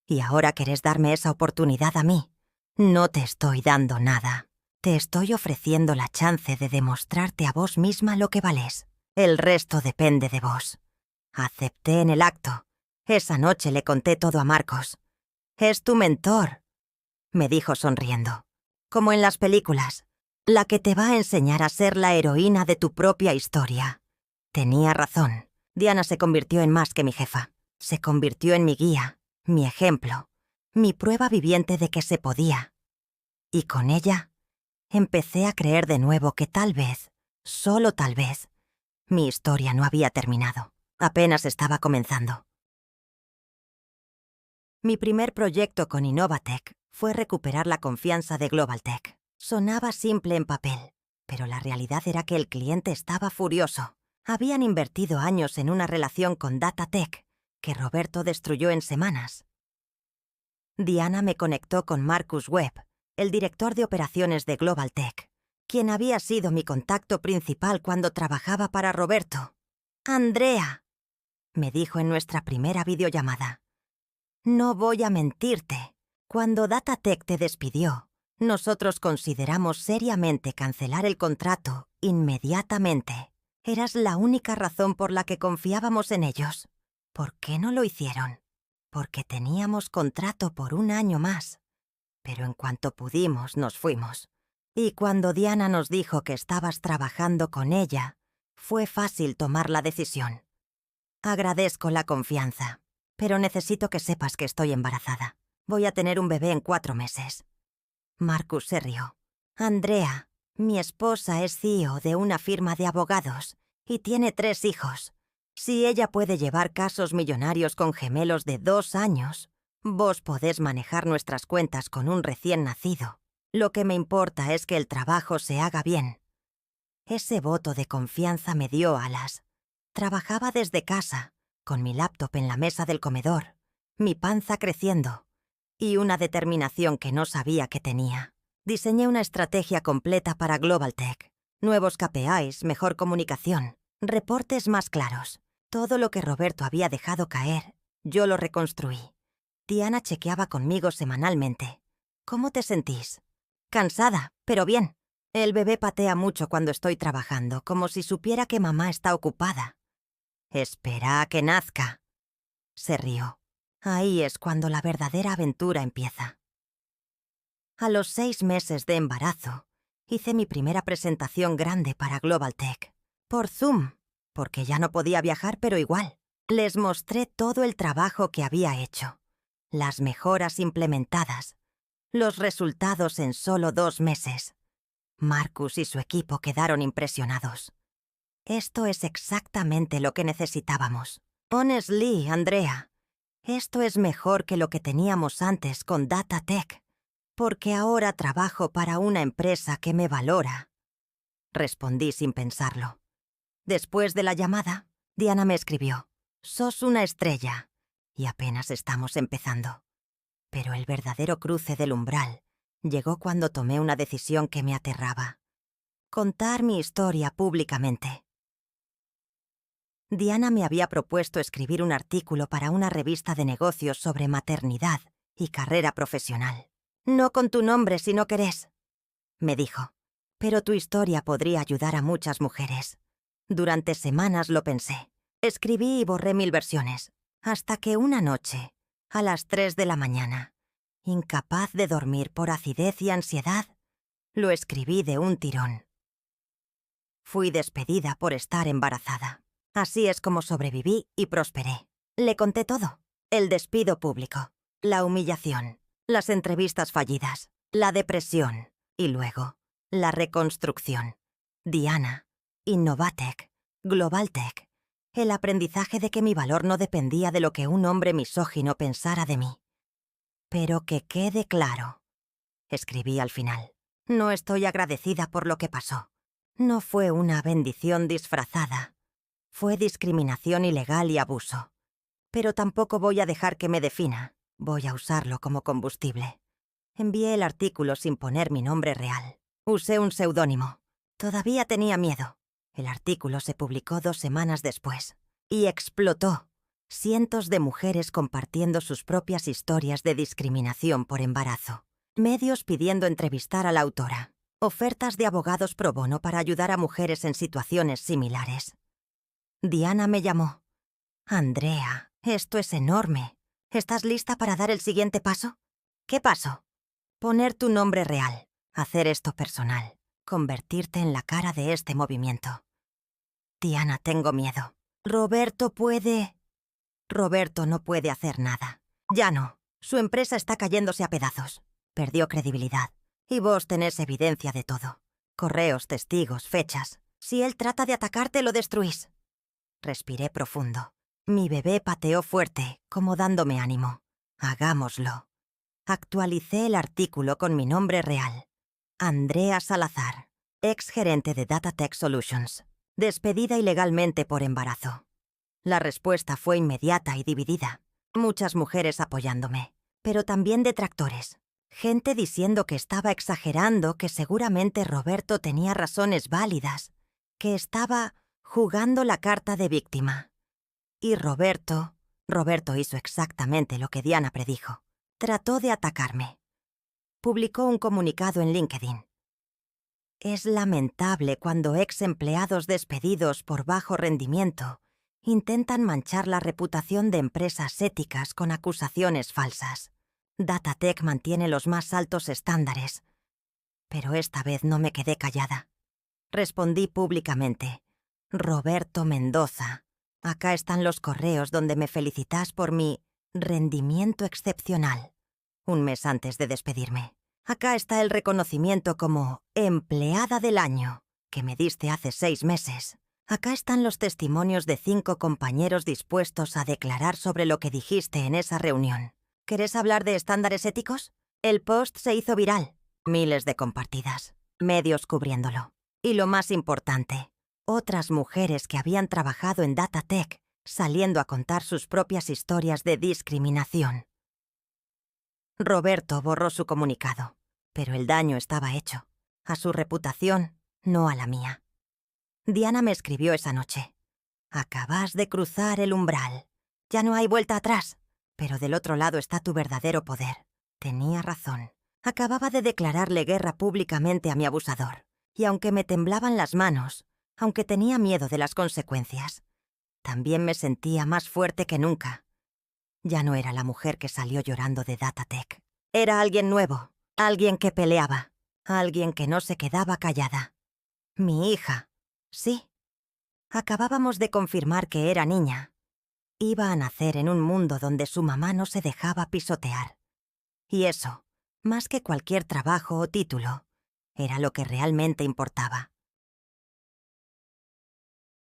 Y ahora querés darme esa oportunidad a mí. No te estoy dando nada. Te estoy ofreciendo la chance de demostrarte a vos misma lo que valés. El resto depende de vos. Acepté en el acto. Esa noche le conté todo a Marcos. Es tu mentor, me dijo sonriendo. Como en las películas, la que te va a enseñar a ser la heroína de tu propia historia. Tenía razón. Diana se convirtió en más que mi jefa. Se convirtió en mi guía, mi ejemplo, mi prueba viviente de que se podía. Y con ella, empecé a creer de nuevo que tal vez, solo tal vez, mi historia no había terminado. Apenas estaba comenzando. Mi primer proyecto con Innovatech fue recuperar la confianza de Global Tech. Sonaba simple en papel, pero la realidad era que el cliente estaba furioso. Habían invertido años en una relación con DataTech, que Roberto destruyó en semanas. Diana me conectó con Marcus Webb, el director de operaciones de Global Tech, quien había sido mi contacto principal cuando trabajaba para Roberto. Andrea, me dijo en nuestra primera videollamada. No voy a mentirte. Cuando DataTech te despidió, nosotros consideramos seriamente cancelar el contrato inmediatamente. Eras la única razón por la que confiábamos en ellos. ¿Por qué no lo hicieron? Porque teníamos contrato por un año más. Pero en cuanto pudimos, nos fuimos. Y cuando Diana nos dijo que estabas trabajando con ella, fue fácil tomar la decisión. Agradezco la confianza, pero necesito que sepas que estoy embarazada. Voy a tener un bebé en 4 meses. Marcus se rió. Andrea, mi esposa es CEO de una firma de abogados y tiene 3 hijos. Si ella puede llevar casos millonarios con gemelos de 2 años, vos podés manejar nuestras cuentas con un recién nacido. Lo que me importa es que el trabajo se haga bien. Ese voto de confianza me dio alas. Trabajaba desde casa, con mi laptop en la mesa del comedor, mi panza creciendo y una determinación que no sabía que tenía. Diseñé una estrategia completa para Global Tech. Nuevos KPIs, mejor comunicación, reportes más claros. Todo lo que Roberto había dejado caer, yo lo reconstruí. Diana chequeaba conmigo semanalmente. ¿Cómo te sentís? Cansada, pero bien. El bebé patea mucho cuando estoy trabajando, como si supiera que mamá está ocupada. Espera a que nazca. Se rió. Ahí es cuando la verdadera aventura empieza. A los 6 meses de embarazo, hice mi primera presentación grande para Global Tech. Por Zoom, porque ya no podía viajar, pero igual. Les mostré todo el trabajo que había hecho, las mejoras implementadas, los resultados en solo 2 meses. Marcus y su equipo quedaron impresionados. Esto es exactamente lo que necesitábamos. Honestly, Andrea, esto es mejor que lo que teníamos antes con DataTech, porque ahora trabajo para una empresa que me valora. Respondí sin pensarlo. Después de la llamada, Diana me escribió: «Sos una estrella, y apenas estamos empezando». Pero el verdadero cruce del umbral llegó cuando tomé una decisión que me aterraba: contar mi historia públicamente. Diana me había propuesto escribir un artículo para una revista de negocios sobre maternidad y carrera profesional. «No con tu nombre si no querés», me dijo, «pero tu historia podría ayudar a muchas mujeres». Durante semanas lo pensé. Escribí y borré 1000 versiones, hasta que una noche, a las 3 de la mañana, incapaz de dormir por acidez y ansiedad, lo escribí de un tirón. Fui despedida por estar embarazada. Así es como sobreviví y prosperé. Le conté todo: el despido público, la humillación, las entrevistas fallidas, la depresión y luego la reconstrucción. Diana, Innovatec, Globaltech, el aprendizaje de que mi valor no dependía de lo que un hombre misógino pensara de mí. «Pero que quede claro», escribí al final, «no estoy agradecida por lo que pasó. No fue una bendición disfrazada. Fue discriminación ilegal y abuso. Pero tampoco voy a dejar que me defina. Voy a usarlo como combustible». Envié el artículo sin poner mi nombre real. Usé un seudónimo. Todavía tenía miedo. El artículo se publicó 2 semanas después. Y explotó. Cientos de mujeres compartiendo sus propias historias de discriminación por embarazo. Medios pidiendo entrevistar a la autora. Ofertas de abogados pro bono para ayudar a mujeres en situaciones similares. Diana me llamó. «Andrea, esto es enorme. ¿Estás lista para dar el siguiente paso?» «¿Qué paso?» «Poner tu nombre real. Hacer esto personal. Convertirte en la cara de este movimiento». «Diana, tengo miedo. Roberto puede...» «Roberto no puede hacer nada. Ya no. Su empresa está cayéndose a pedazos. Perdió credibilidad. Y vos tenés evidencia de todo. Correos, testigos, fechas. Si él trata de atacarte, lo destruís». Respiré profundo. Mi bebé pateó fuerte, como dándome ánimo. «Hagámoslo». Actualicé el artículo con mi nombre real. Andrea Salazar, ex gerente de Datatech Solutions, despedida ilegalmente por embarazo. La respuesta fue inmediata y dividida. Muchas mujeres apoyándome, pero también detractores. Gente diciendo que estaba exagerando, que seguramente Roberto tenía razones válidas, que estaba jugando la carta de víctima. Y Roberto hizo exactamente lo que Diana predijo. Trató de atacarme. Publicó un comunicado en LinkedIn. «Es lamentable cuando ex empleados despedidos por bajo rendimiento intentan manchar la reputación de empresas éticas con acusaciones falsas. Datatech mantiene los más altos estándares». Pero esta vez no me quedé callada. Respondí públicamente: «Roberto Mendoza, acá están los correos donde me felicitas por mi rendimiento excepcional, un mes antes de despedirme. Acá está el reconocimiento como empleada del año que me diste hace 6 meses. Acá están los testimonios de 5 compañeros dispuestos a declarar sobre lo que dijiste en esa reunión. ¿Querés hablar de estándares éticos?». El post se hizo viral. Miles de compartidas. Medios cubriéndolo. Y lo más importante, otras mujeres que habían trabajado en Datatech saliendo a contar sus propias historias de discriminación. Roberto borró su comunicado, pero el daño estaba hecho. A su reputación, no a la mía. Diana me escribió esa noche: «Acabas de cruzar el umbral. Ya no hay vuelta atrás, pero del otro lado está tu verdadero poder». Tenía razón. Acababa de declararle guerra públicamente a mi abusador, y aunque me temblaban las manos, aunque tenía miedo de las consecuencias, también me sentía más fuerte que nunca. Ya no era la mujer que salió llorando de Datatech. Era alguien nuevo, alguien que peleaba, alguien que no se quedaba callada. Mi hija. Sí. Acabábamos de confirmar que era niña. Iba a nacer en un mundo donde su mamá no se dejaba pisotear. Y eso, más que cualquier trabajo o título, era lo que realmente importaba.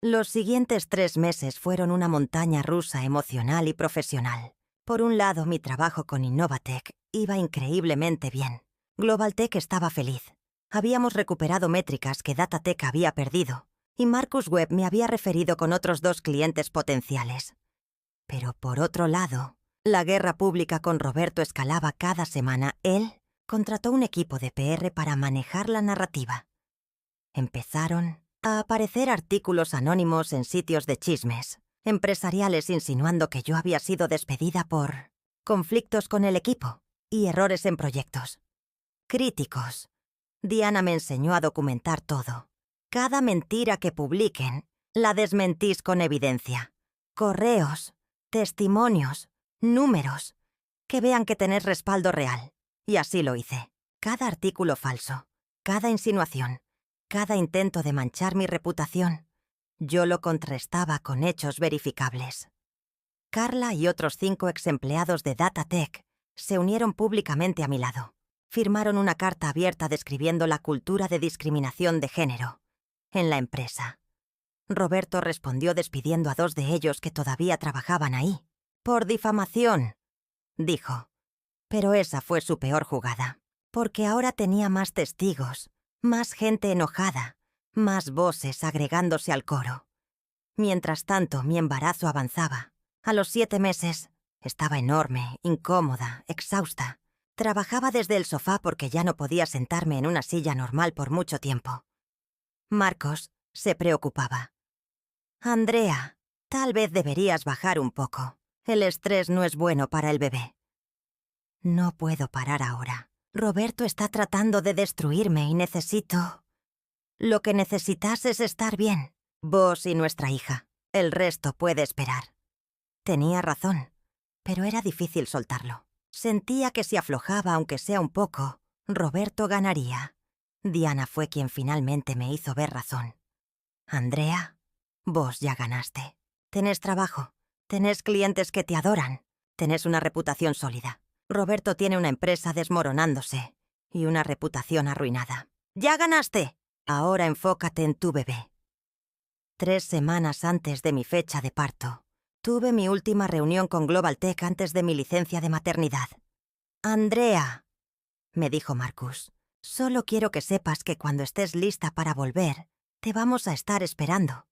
Los siguientes 3 meses fueron una montaña rusa emocional y profesional. Por un lado, mi trabajo con Innovatec iba increíblemente bien. Globaltech estaba feliz. Habíamos recuperado métricas que Datatech había perdido. y Marcus Webb me había referido con otros 2 clientes potenciales. Pero por otro lado, la guerra pública con Roberto escalaba cada semana. Él contrató un equipo de PR para manejar la narrativa. Empezaron a aparecer artículos anónimos en sitios de chismes, empresariales insinuando que yo había sido despedida por conflictos con el equipo y errores en proyectos. Críticos. Diana me enseñó a documentar todo. Cada mentira que publiquen, la desmentís con evidencia. Correos, testimonios, números. Que vean que tenés respaldo real. Y así lo hice. Cada artículo falso, cada insinuación, cada intento de manchar mi reputación, yo lo contrastaba con hechos verificables. Carla y otros 5 exempleados de DataTech se unieron públicamente a mi lado. Firmaron una carta abierta describiendo la cultura de discriminación de género en la empresa. Roberto respondió despidiendo a 2 de ellos que todavía trabajaban ahí. Por difamación, dijo. Pero esa fue su peor jugada, porque ahora tenía más testigos, más gente enojada, más voces agregándose al coro. Mientras tanto, mi embarazo avanzaba. A los 7 meses, estaba enorme, incómoda, exhausta. Trabajaba desde el sofá porque ya no podía sentarme en una silla normal por mucho tiempo. Marcos se preocupaba. Andrea, tal vez deberías bajar un poco. El estrés no es bueno para el bebé. No puedo parar ahora. Roberto está tratando de destruirme y necesito... Lo que necesitas es estar bien. Vos y nuestra hija. El resto puede esperar. Tenía razón, pero era difícil soltarlo. Sentía que si aflojaba, aunque sea un poco, Roberto ganaría. Diana fue quien finalmente me hizo ver razón. Andrea, vos ya ganaste. Tenés trabajo, tenés clientes que te adoran, tenés una reputación sólida. Roberto tiene una empresa desmoronándose y una reputación arruinada. ¡Ya ganaste! Ahora enfócate en tu bebé. 3 semanas antes de mi fecha de parto, tuve mi última reunión con Global Tech antes de mi licencia de maternidad. Andrea, me dijo Marcus, solo quiero que sepas que cuando estés lista para volver, te vamos a estar esperando.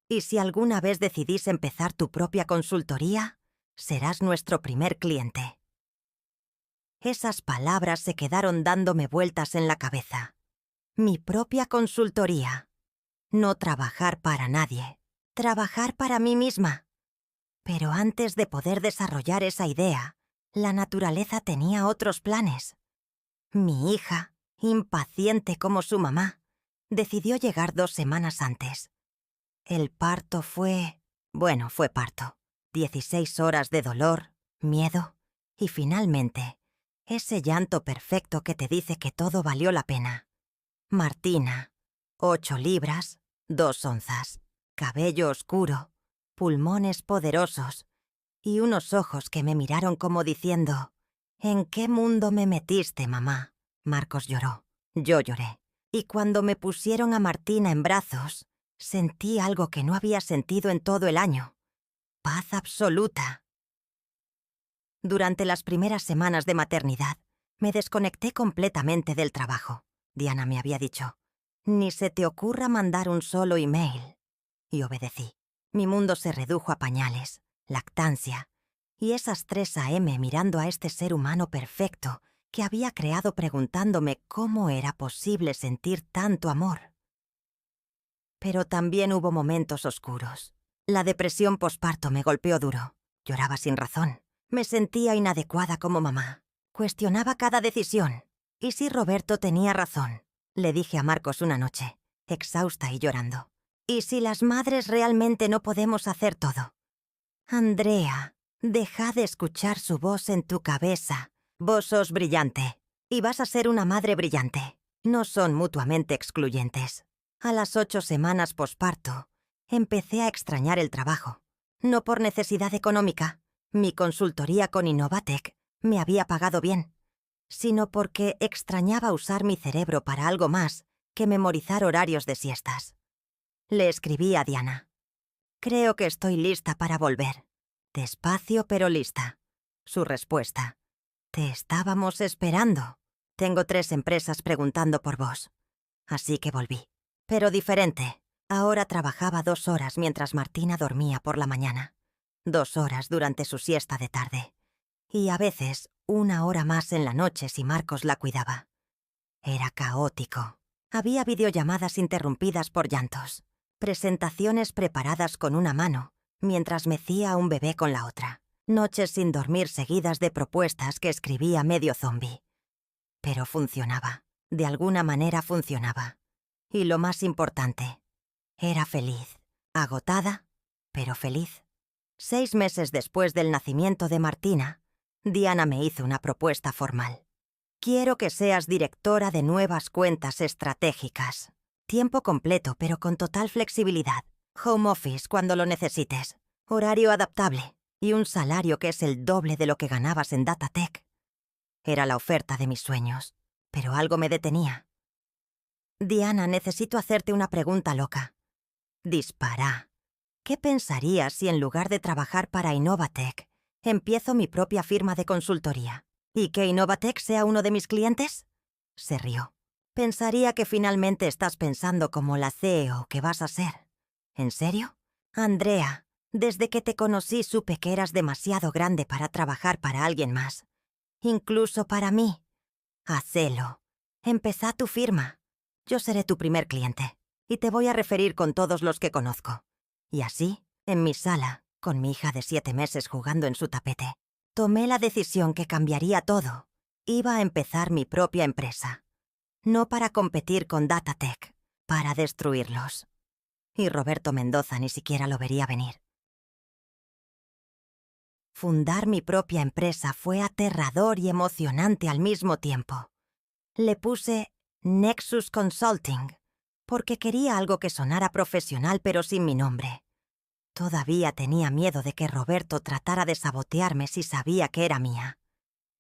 Y si alguna vez decidís empezar tu propia consultoría, serás nuestro primer cliente. Esas palabras se quedaron dándome vueltas en la cabeza. Mi propia consultoría. No trabajar para nadie. Trabajar para mí misma. Pero antes de poder desarrollar esa idea, la naturaleza tenía otros planes. Mi hija, impaciente como su mamá, decidió llegar 2 semanas antes. El parto fue parto. 16 horas de dolor, miedo y finalmente, ese llanto perfecto que te dice que todo valió la pena. Martina, 8 libras, 2 onzas, cabello oscuro, pulmones poderosos y unos ojos que me miraron como diciendo, ¿en qué mundo me metiste, mamá? Marcos lloró, yo lloré. Y cuando me pusieron a Martina en brazos, sentí algo que no había sentido en todo el año. Paz absoluta. Durante las primeras semanas de maternidad, me desconecté completamente del trabajo. Diana me había dicho, ni se te ocurra mandar un solo email. Y obedecí. Mi mundo se redujo a pañales, lactancia, y esas 3 a.m. mirando a este ser humano perfecto que había creado preguntándome cómo era posible sentir tanto amor. Pero también hubo momentos oscuros. La depresión posparto me golpeó duro. Lloraba sin razón. Me sentía inadecuada como mamá. Cuestionaba cada decisión. ¿Y si Roberto tenía razón? Le dije a Marcos una noche, exhausta y llorando. ¿Y si las madres realmente no podemos hacer todo? Andrea, deja de escuchar su voz en tu cabeza. Vos sos brillante. Y vas a ser una madre brillante. No son mutuamente excluyentes. A las 8 semanas posparto, empecé a extrañar el trabajo. No por necesidad económica. Mi consultoría con Innovatech me había pagado bien, sino porque extrañaba usar mi cerebro para algo más que memorizar horarios de siestas. Le escribí a Diana. Creo que estoy lista para volver. Despacio pero lista. Su respuesta. Te estábamos esperando. Tengo 3 empresas preguntando por vos. Así que volví. Pero diferente. Ahora trabajaba 2 horas mientras Martina dormía por la mañana, 2 horas durante su siesta de tarde, y a veces 1 hora más en la noche si Marcos la cuidaba. Era caótico. Había videollamadas interrumpidas por llantos, presentaciones preparadas con una mano, mientras mecía a un bebé con la otra, noches sin dormir seguidas de propuestas que escribía medio zombi. Pero funcionaba. De alguna manera funcionaba. Y lo más importante, era feliz. Agotada, pero feliz. 6 meses después del nacimiento de Martina, Diana me hizo una propuesta formal. Quiero que seas directora de nuevas cuentas estratégicas. Tiempo completo, pero con total flexibilidad. Home office cuando lo necesites. Horario adaptable. Y un salario que es el doble de lo que ganabas en Datatec. Era la oferta de mis sueños, pero algo me detenía. Diana, necesito hacerte una pregunta loca. Dispara. ¿Qué pensarías si en lugar de trabajar para Innovatec, empiezo mi propia firma de consultoría? ¿Y que Innovatec sea uno de mis clientes? Se rió. Pensaría que finalmente estás pensando como la CEO que vas a ser. ¿En serio? Andrea, desde que te conocí supe que eras demasiado grande para trabajar para alguien más. Incluso para mí. Hacelo. Empezá tu firma. Yo seré tu primer cliente. Y te voy a referir con todos los que conozco. Y así, en mi sala, con mi hija de 7 meses jugando en su tapete, tomé la decisión que cambiaría todo. Iba a empezar mi propia empresa. No para competir con Datatec, para destruirlos. Y Roberto Mendoza ni siquiera lo vería venir. Fundar mi propia empresa fue aterrador y emocionante al mismo tiempo. Le puse Nexus Consulting, porque quería algo que sonara profesional pero sin mi nombre. Todavía tenía miedo de que Roberto tratara de sabotearme si sabía que era mía.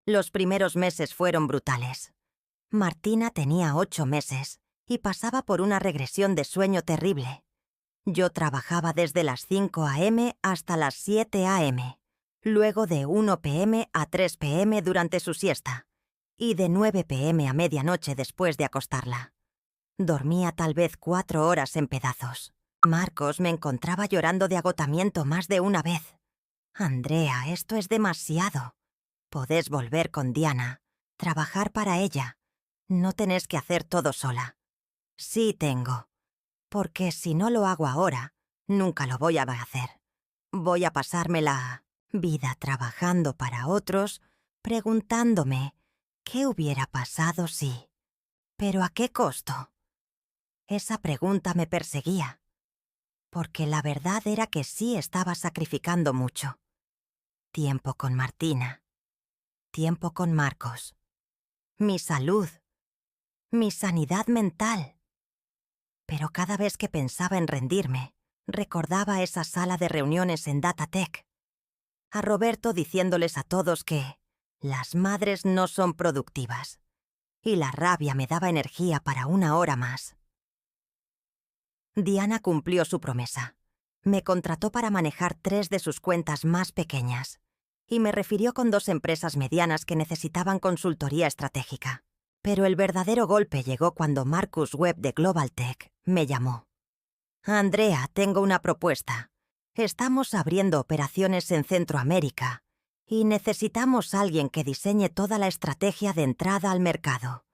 Los primeros meses fueron brutales. Martina tenía 8 meses y pasaba por una regresión de sueño terrible. Yo trabajaba desde las 5 a.m. hasta las 7 a.m., luego de 1 p.m. a 3 p.m. durante su siesta, y de 9 p.m. a medianoche después de acostarla. Dormía tal vez 4 horas en pedazos. Marcos me encontraba llorando de agotamiento más de una vez. Andrea, esto es demasiado. Podés volver con Diana, trabajar para ella. No tenés que hacer todo sola. Sí tengo. Porque si no lo hago ahora, nunca lo voy a hacer. Voy a pasarme la vida trabajando para otros, preguntándome qué hubiera pasado si. ¿Pero a qué costo? Esa pregunta me perseguía, porque la verdad era que sí estaba sacrificando mucho. Tiempo con Martina, tiempo con Marcos, mi salud, mi sanidad mental. Pero cada vez que pensaba en rendirme, recordaba esa sala de reuniones en Datatec. A Roberto diciéndoles a todos que las madres no son productivas. Y la rabia me daba energía para 1 hora más. Diana cumplió su promesa. Me contrató para manejar 3 de sus cuentas más pequeñas. Y me refirió con 2 empresas medianas que necesitaban consultoría estratégica. Pero el verdadero golpe llegó cuando Marcus Webb de Global Tech me llamó. Andrea, tengo una propuesta. Estamos abriendo operaciones en Centroamérica y necesitamos a alguien que diseñe toda la estrategia de entrada al mercado.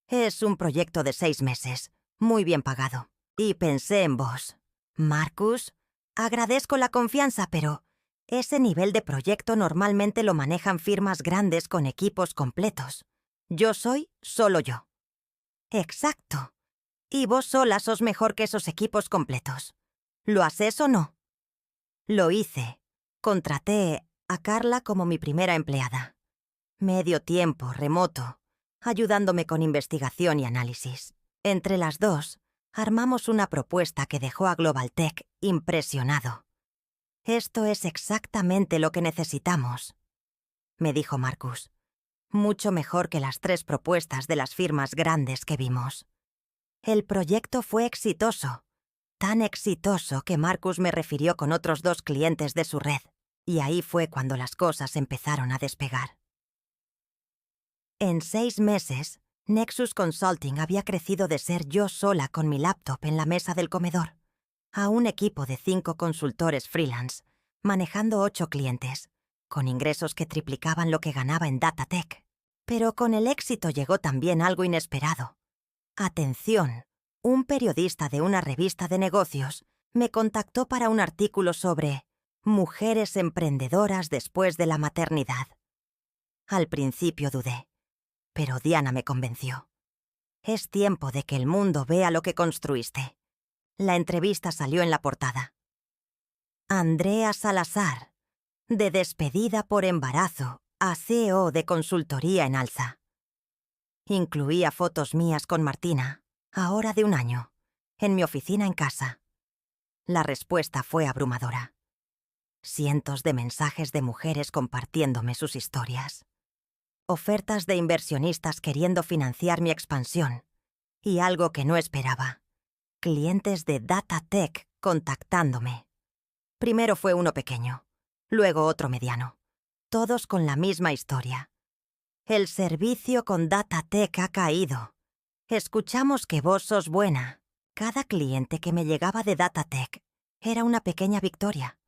Es un proyecto de 6 meses, muy bien pagado. Y pensé en vos. Marcus, agradezco la confianza, pero ese nivel de proyecto normalmente lo manejan firmas grandes con equipos completos. Yo soy solo yo. Exacto. Y vos sola sos mejor que esos equipos completos. ¿Lo haces o no? Lo hice. Contraté a Carla como mi primera empleada. Medio tiempo, remoto, ayudándome con investigación y análisis. Entre las dos, armamos una propuesta que dejó a Global Tech impresionado. Esto es exactamente lo que necesitamos, me dijo Marcus. Mucho mejor que las 3 propuestas de las firmas grandes que vimos. El proyecto fue exitoso, tan exitoso que Marcus me refirió con otros 2 clientes de su red, y ahí fue cuando las cosas empezaron a despegar. En 6 meses, Nexus Consulting había crecido de ser yo sola con mi laptop en la mesa del comedor, a un equipo de 5 consultores freelance, manejando 8 clientes, con ingresos que triplicaban lo que ganaba en DataTech. Pero con el éxito llegó también algo inesperado. Atención, un periodista de una revista de negocios me contactó para un artículo sobre mujeres emprendedoras después de la maternidad. Al principio dudé, pero Diana me convenció. Es tiempo de que el mundo vea lo que construiste. La entrevista salió en la portada. Andrea Salazar, de despedida por embarazo a CEO de consultoría en alza. Incluía fotos mías con Martina, ahora de 1 año, en mi oficina en casa. La respuesta fue abrumadora. Cientos de mensajes de mujeres compartiéndome sus historias. Ofertas de inversionistas queriendo financiar mi expansión. Y algo que no esperaba. Clientes de DataTech contactándome. Primero fue uno pequeño, luego otro mediano. Todos con la misma historia. El servicio con DataTech ha caído. Escuchamos que vos sos buena. Cada cliente que me llegaba de DataTech era una pequeña victoria.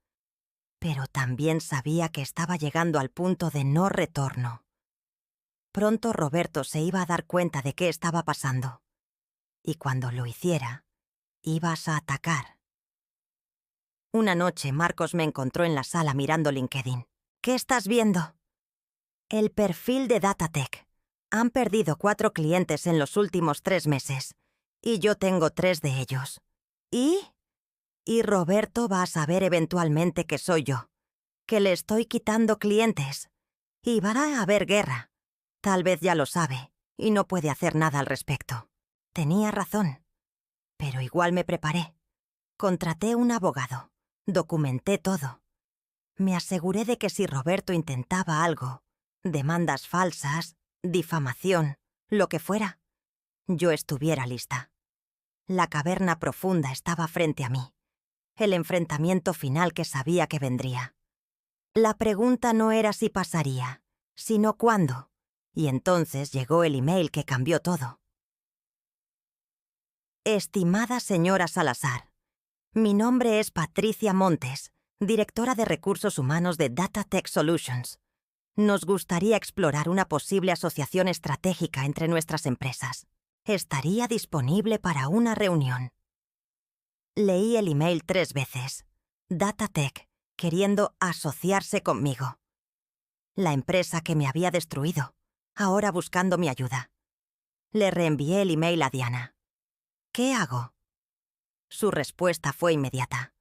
Pero también sabía que estaba llegando al punto de no retorno. Pronto Roberto se iba a dar cuenta de qué estaba pasando. Y cuando lo hiciera, ibas a atacar. Una noche Marcos me encontró en la sala mirando LinkedIn. ¿Qué estás viendo? El perfil de DataTech. Han perdido 4 clientes en los últimos 3 meses. Y yo tengo 3 de ellos. ¿Y? Y Roberto va a saber eventualmente que soy yo. Que le estoy quitando clientes. Y va a haber guerra. Tal vez ya lo sabe, y no puede hacer nada al respecto. Tenía razón. Pero igual me preparé. Contraté un abogado. Documenté todo. Me aseguré de que si Roberto intentaba algo, demandas falsas, difamación, lo que fuera, yo estuviera lista. La caverna profunda estaba frente a mí. El enfrentamiento final que sabía que vendría. La pregunta no era si pasaría, sino cuándo. Y entonces llegó el email que cambió todo. Estimada señora Salazar, mi nombre es Patricia Montes, directora de Recursos Humanos de DataTech Solutions. Nos gustaría explorar una posible asociación estratégica entre nuestras empresas. Estaría disponible para una reunión. Leí el email 3 veces. DataTech, queriendo asociarse conmigo. La empresa que me había destruido, ahora buscando mi ayuda. Le reenvié el email a Diana. ¿Qué hago? Su respuesta fue inmediata.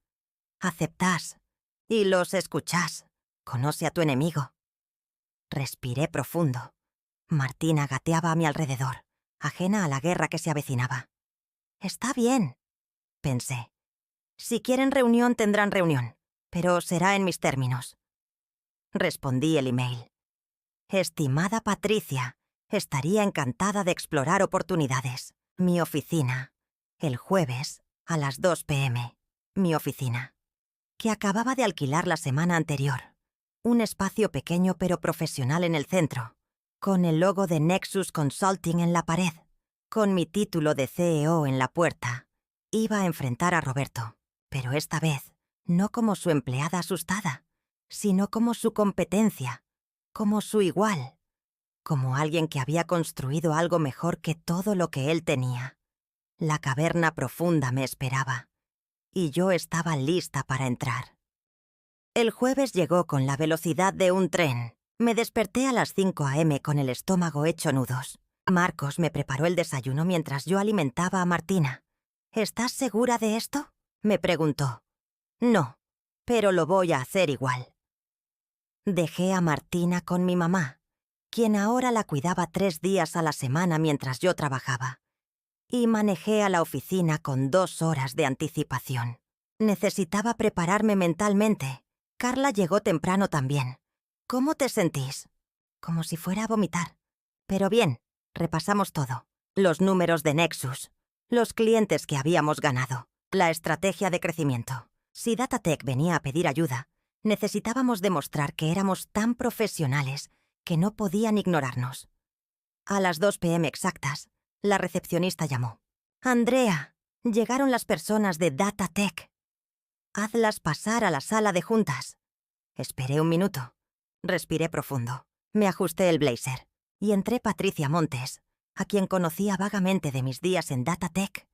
Aceptás y los escuchás. Conoce a tu enemigo. Respiré profundo. Martina gateaba a mi alrededor, ajena a la guerra que se avecinaba. Está bien, pensé. Si quieren reunión, tendrán reunión, pero será en mis términos. Respondí el email. Estimada Patricia, estaría encantada de explorar oportunidades. Mi oficina. El jueves, a las 2 p.m. Mi oficina. Que acababa de alquilar la semana anterior. Un espacio pequeño pero profesional en el centro, con el logo de Nexus Consulting en la pared, con mi título de CEO en la puerta. Iba a enfrentar a Roberto, pero esta vez no como su empleada asustada, sino como su competencia, como su igual, como alguien que había construido algo mejor que todo lo que él tenía. La caverna profunda me esperaba, y yo estaba lista para entrar. El jueves llegó con la velocidad de un tren. Me desperté a las 5 a.m. con el estómago hecho nudos. Marcos me preparó el desayuno mientras yo alimentaba a Martina. ¿Estás segura de esto?, me preguntó. No, pero lo voy a hacer igual. Dejé a Martina con mi mamá, quien ahora la cuidaba 3 días a la semana mientras yo trabajaba, y manejé a la oficina con 2 horas de anticipación. Necesitaba prepararme mentalmente. Carla llegó temprano también. ¿Cómo te sentís? Como si fuera a vomitar. Pero bien, repasamos todo. Los números de Nexus, los clientes que habíamos ganado, la estrategia de crecimiento. Si DataTech venía a pedir ayuda, necesitábamos demostrar que éramos tan profesionales que no podían ignorarnos. A las 2 p.m. exactas, la recepcionista llamó. «Andrea, llegaron las personas de DataTech». Hazlas pasar a la sala de juntas. Esperé un minuto. Respiré profundo. Me ajusté el blazer. Y entré Patricia Montes, a quien conocía vagamente de mis días en Datatec.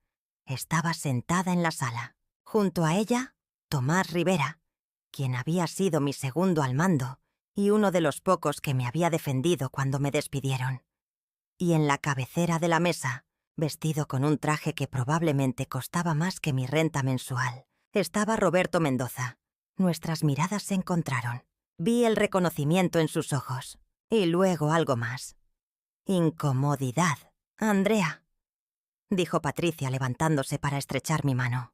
Estaba sentada en la sala. Junto a ella, Tomás Rivera, quien había sido mi segundo al mando y uno de los pocos que me había defendido cuando me despidieron. Y en la cabecera de la mesa, vestido con un traje que probablemente costaba más que mi renta mensual, estaba Roberto Mendoza. Nuestras miradas se encontraron. Vi el reconocimiento en sus ojos. Y luego algo más. Incomodidad. Andrea, dijo Patricia levantándose para estrechar mi mano.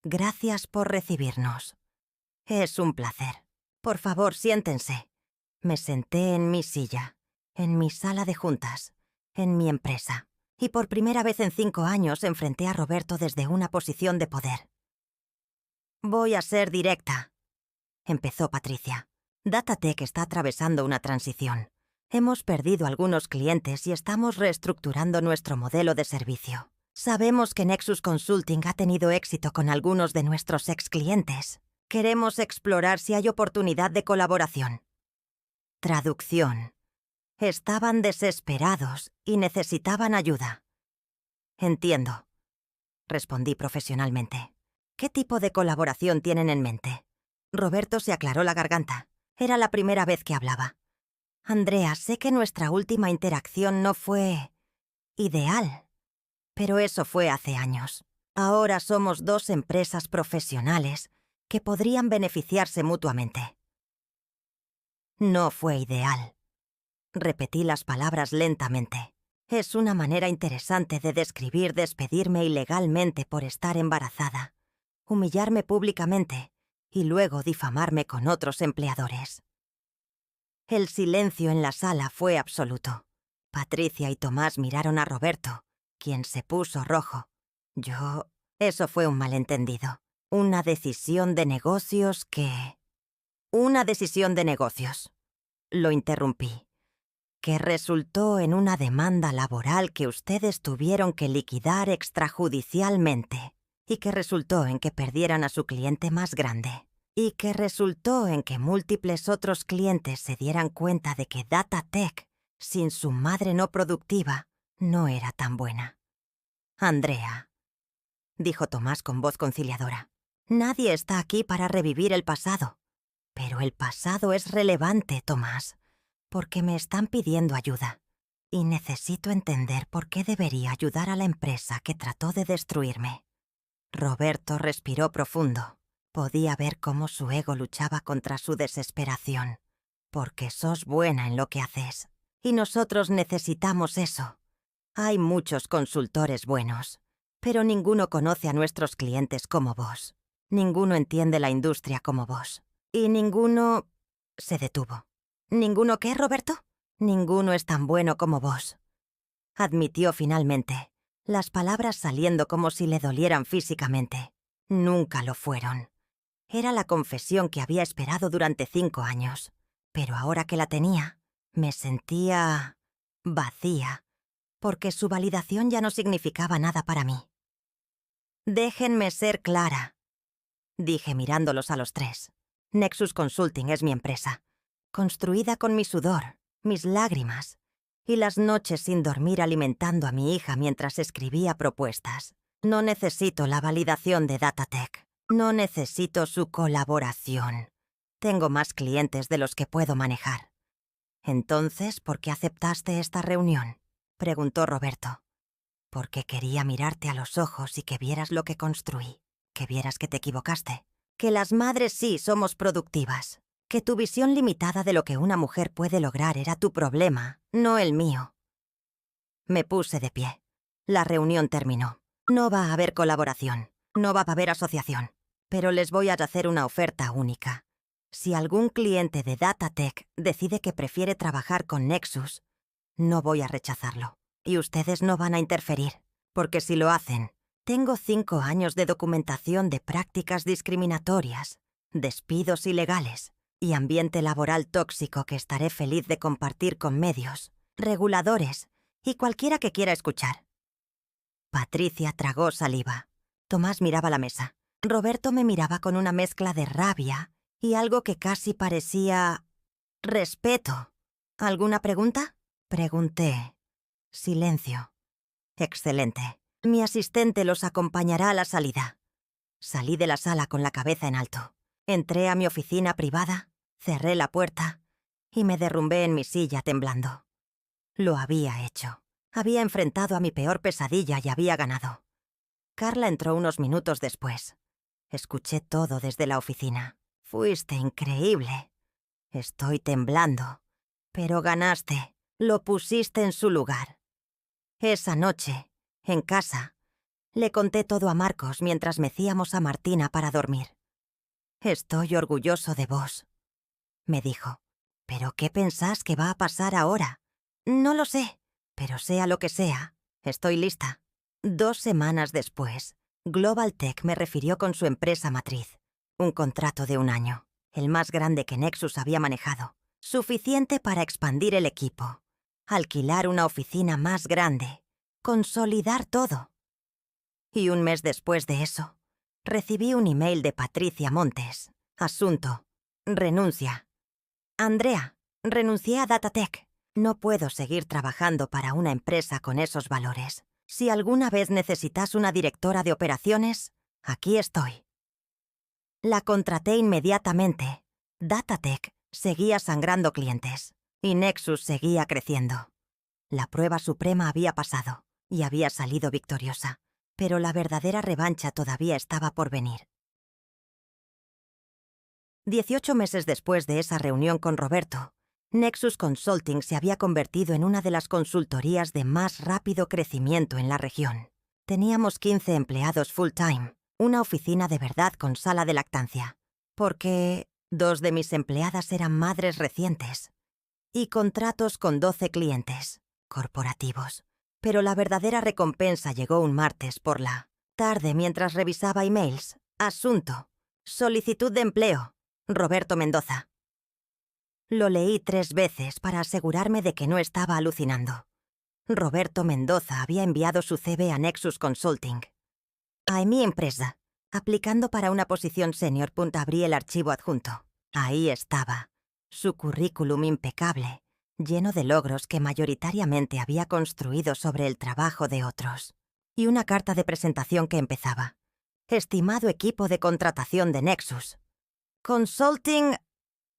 Gracias por recibirnos. Es un placer. Por favor, siéntense. Me senté en mi silla, en mi sala de juntas, en mi empresa. Y por primera vez en 5 años enfrenté a Roberto desde una posición de poder. Voy a ser directa, empezó Patricia. Datatec está atravesando una transición. Hemos perdido algunos clientes y estamos reestructurando nuestro modelo de servicio. Sabemos que Nexus Consulting ha tenido éxito con algunos de nuestros ex-clientes. Queremos explorar si hay oportunidad de colaboración. Traducción. Estaban desesperados y necesitaban ayuda. Entiendo, respondí profesionalmente. ¿Qué tipo de colaboración tienen en mente? Roberto se aclaró la garganta. Era la primera vez que hablaba. Andrea, sé que nuestra última interacción no fue ideal, pero eso fue hace años. Ahora somos 2 empresas profesionales que podrían beneficiarse mutuamente. No fue ideal. Repetí las palabras lentamente. Es una manera interesante de describir despedirme ilegalmente por estar embarazada, humillarme públicamente y luego difamarme con otros empleadores. El silencio en la sala fue absoluto. Patricia y Tomás miraron a Roberto, quien se puso rojo. Eso fue un malentendido. Una decisión de negocios que... Una decisión de negocios. Lo interrumpí. Que resultó en una demanda laboral que ustedes tuvieron que liquidar extrajudicialmente y que resultó en que perdieran a su cliente más grande y que resultó en que múltiples otros clientes se dieran cuenta de que Datatec, sin su madre no productiva, no era tan buena. Andrea, dijo Tomás con voz conciliadora, nadie está aquí para revivir el pasado. Pero el pasado es relevante, Tomás, porque me están pidiendo ayuda. Y necesito entender por qué debería ayudar a la empresa que trató de destruirme. Roberto respiró profundo. Podía ver cómo su ego luchaba contra su desesperación. Porque sos buena en lo que haces. Y nosotros necesitamos eso. Hay muchos consultores buenos, pero ninguno conoce a nuestros clientes como vos. Ninguno entiende la industria como vos. Y ninguno... Se detuvo. ¿Ninguno qué, Roberto? Ninguno es tan bueno como vos. Admitió finalmente, las palabras saliendo como si le dolieran físicamente. Nunca lo fueron. Era la confesión que había esperado durante 5 años. Pero ahora que la tenía, me sentía... vacía, porque su validación ya no significaba nada para mí. Déjenme ser clara, dije mirándolos a los 3. Nexus Consulting es mi empresa, construida con mi sudor, mis lágrimas y las noches sin dormir alimentando a mi hija mientras escribía propuestas. No necesito la validación de Datatec. No necesito su colaboración. Tengo más clientes de los que puedo manejar. Entonces, ¿por qué aceptaste esta reunión?, preguntó Roberto. Porque quería mirarte a los ojos y que vieras lo que construí, que vieras que te equivocaste, que las madres sí somos productivas, que tu visión limitada de lo que una mujer puede lograr era tu problema, no el mío. Me puse de pie. La reunión terminó. No va a haber colaboración, no va a haber asociación, pero les voy a hacer una oferta única. Si algún cliente de Datatec decide que prefiere trabajar con Nexus, no voy a rechazarlo. Y ustedes no van a interferir, porque si lo hacen, tengo 5 años de documentación de prácticas discriminatorias, despidos ilegales y ambiente laboral tóxico que estaré feliz de compartir con medios, reguladores y cualquiera que quiera escuchar. Patricia tragó saliva. Tomás miraba la mesa. Roberto me miraba con una mezcla de rabia y algo que casi parecía respeto. ¿Alguna pregunta? Pregunté. Silencio. Excelente. Mi asistente los acompañará a la salida. Salí de la sala con la cabeza en alto. Entré a mi oficina privada, cerré la puerta y me derrumbé en mi silla temblando. Lo había hecho. Había enfrentado a mi peor pesadilla y había ganado. Carla entró unos minutos después. Escuché todo desde la oficina. Fuiste increíble. Estoy temblando. Pero ganaste. Lo pusiste en su lugar. Esa noche, en casa, le conté todo a Marcos mientras mecíamos a Martina para dormir. «Estoy orgulloso de vos», me dijo. «¿Pero qué pensás que va a pasar ahora?» «No lo sé, pero sea lo que sea, estoy lista». 2 semanas después, Global Tech me refirió con su empresa matriz. Un contrato de 1 año, el más grande que Nexus había manejado. Suficiente para expandir el equipo, alquilar una oficina más grande, consolidar todo. Y 1 mes después de eso, recibí un email de Patricia Montes. Asunto: renuncia. Andrea, renuncié a Datatec. No puedo seguir trabajando para una empresa con esos valores. Si alguna vez necesitas una directora de operaciones, aquí estoy. La contraté inmediatamente. Datatec seguía sangrando clientes y Nexus seguía creciendo. La prueba suprema había pasado y había salido victoriosa, pero la verdadera revancha todavía estaba por venir. 18 meses después de esa reunión con Roberto, Nexus Consulting se había convertido en una de las consultorías de más rápido crecimiento en la región. Teníamos 15 empleados full-time, una oficina de verdad con sala de lactancia, porque 2 de mis empleadas eran madres recientes, y contratos con 12 clientes corporativos. Pero la verdadera recompensa llegó un martes por la tarde mientras revisaba emails. Asunto: solicitud de empleo. Roberto Mendoza. Lo leí 3 veces para asegurarme de que no estaba alucinando. Roberto Mendoza había enviado su CV a Nexus Consulting. A mi empresa, aplicando para una posición senior. Abrí el archivo adjunto. Ahí estaba, su currículum impecable, lleno de logros que mayoritariamente había construido sobre el trabajo de otros. Y una carta de presentación que empezaba: estimado equipo de contratación de Nexus Consulting.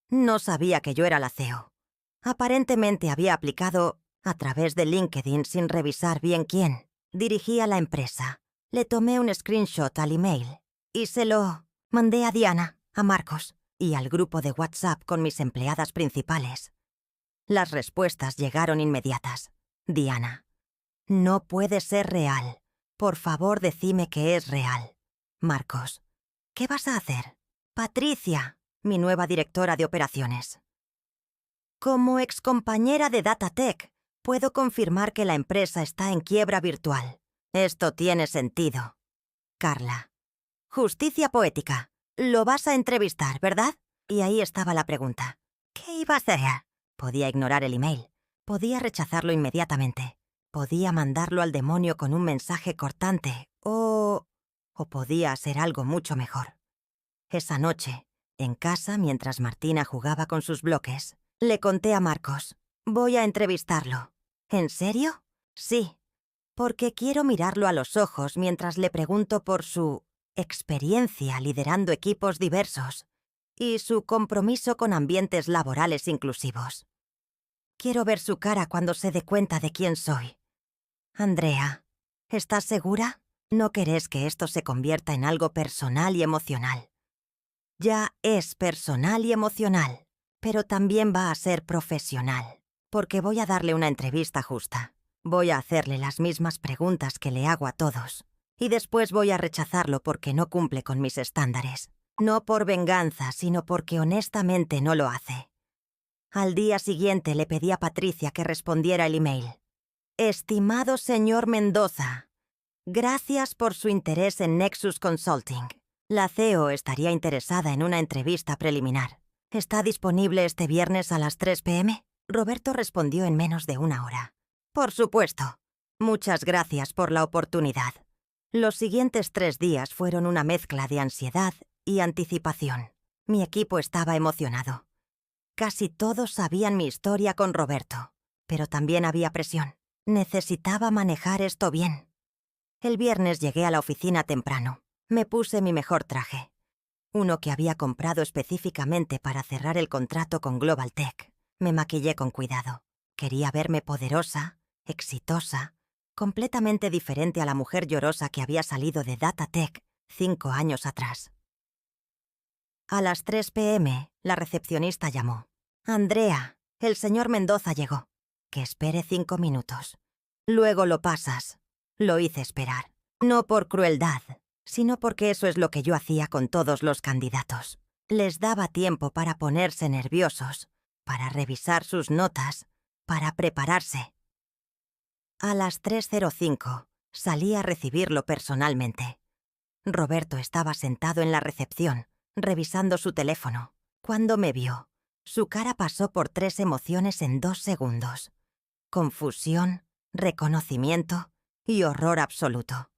No sabía que yo era la CEO. Aparentemente había aplicado a través de LinkedIn sin revisar bien quién dirigía la empresa. Le tomé un screenshot al email y se lo mandé a Diana, a Marcos y al grupo de WhatsApp con mis empleadas principales. Las respuestas llegaron inmediatas. Diana: no puede ser real. Por favor, decime que es real. Marcos: ¿qué vas a hacer? Patricia, mi nueva directora de operaciones. Como excompañera de Datatec, puedo confirmar que la empresa está en quiebra virtual. Esto tiene sentido. Carla: justicia poética. Lo vas a entrevistar, ¿verdad? Y ahí estaba la pregunta. ¿Qué iba a hacer? Podía ignorar el email. Podía rechazarlo inmediatamente. Podía mandarlo al demonio con un mensaje cortante. O podía hacer algo mucho mejor. Esa noche, en casa, mientras Martina jugaba con sus bloques, le conté a Marcos: voy a entrevistarlo. ¿En serio? Sí, porque quiero mirarlo a los ojos mientras le pregunto por su experiencia liderando equipos diversos y su compromiso con ambientes laborales inclusivos. Quiero ver su cara cuando se dé cuenta de quién soy. Andrea, ¿estás segura? ¿No querés que esto se convierta en algo personal y emocional? Ya es personal y emocional, pero también va a ser profesional, porque voy a darle una entrevista justa. Voy a hacerle las mismas preguntas que le hago a todos, y después voy a rechazarlo porque no cumple con mis estándares. No por venganza, sino porque honestamente no lo hace. Al día siguiente le pedí a Patricia que respondiera el email. Estimado señor Mendoza, gracias por su interés en Nexus Consulting. La CEO estaría interesada en una entrevista preliminar. ¿Está disponible este viernes a las 3 p.m? Roberto respondió en menos de 1 hora. Por supuesto. Muchas gracias por la oportunidad. Los siguientes 3 días fueron una mezcla de ansiedad y anticipación. Mi equipo estaba emocionado. Casi todos sabían mi historia con Roberto, pero también había presión. Necesitaba manejar esto bien. El viernes llegué a la oficina temprano. Me puse mi mejor traje, uno que había comprado específicamente para cerrar el contrato con Global Tech. Me maquillé con cuidado. Quería verme poderosa, exitosa, completamente diferente a la mujer llorosa que había salido de Data Tech 5 años atrás. A las 3 p.m., la recepcionista llamó. «Andrea, el señor Mendoza llegó. Que espere 5 minutos. Luego lo pasas». Lo hice esperar. No por crueldad, sino porque eso es lo que yo hacía con todos los candidatos. Les daba tiempo para ponerse nerviosos, para revisar sus notas, para prepararse. A las 3:05 salí a recibirlo personalmente. Roberto estaba sentado en la recepción, revisando su teléfono. Cuando me vio, su cara pasó por 3 emociones en 2 segundos. Confusión, reconocimiento y horror absoluto.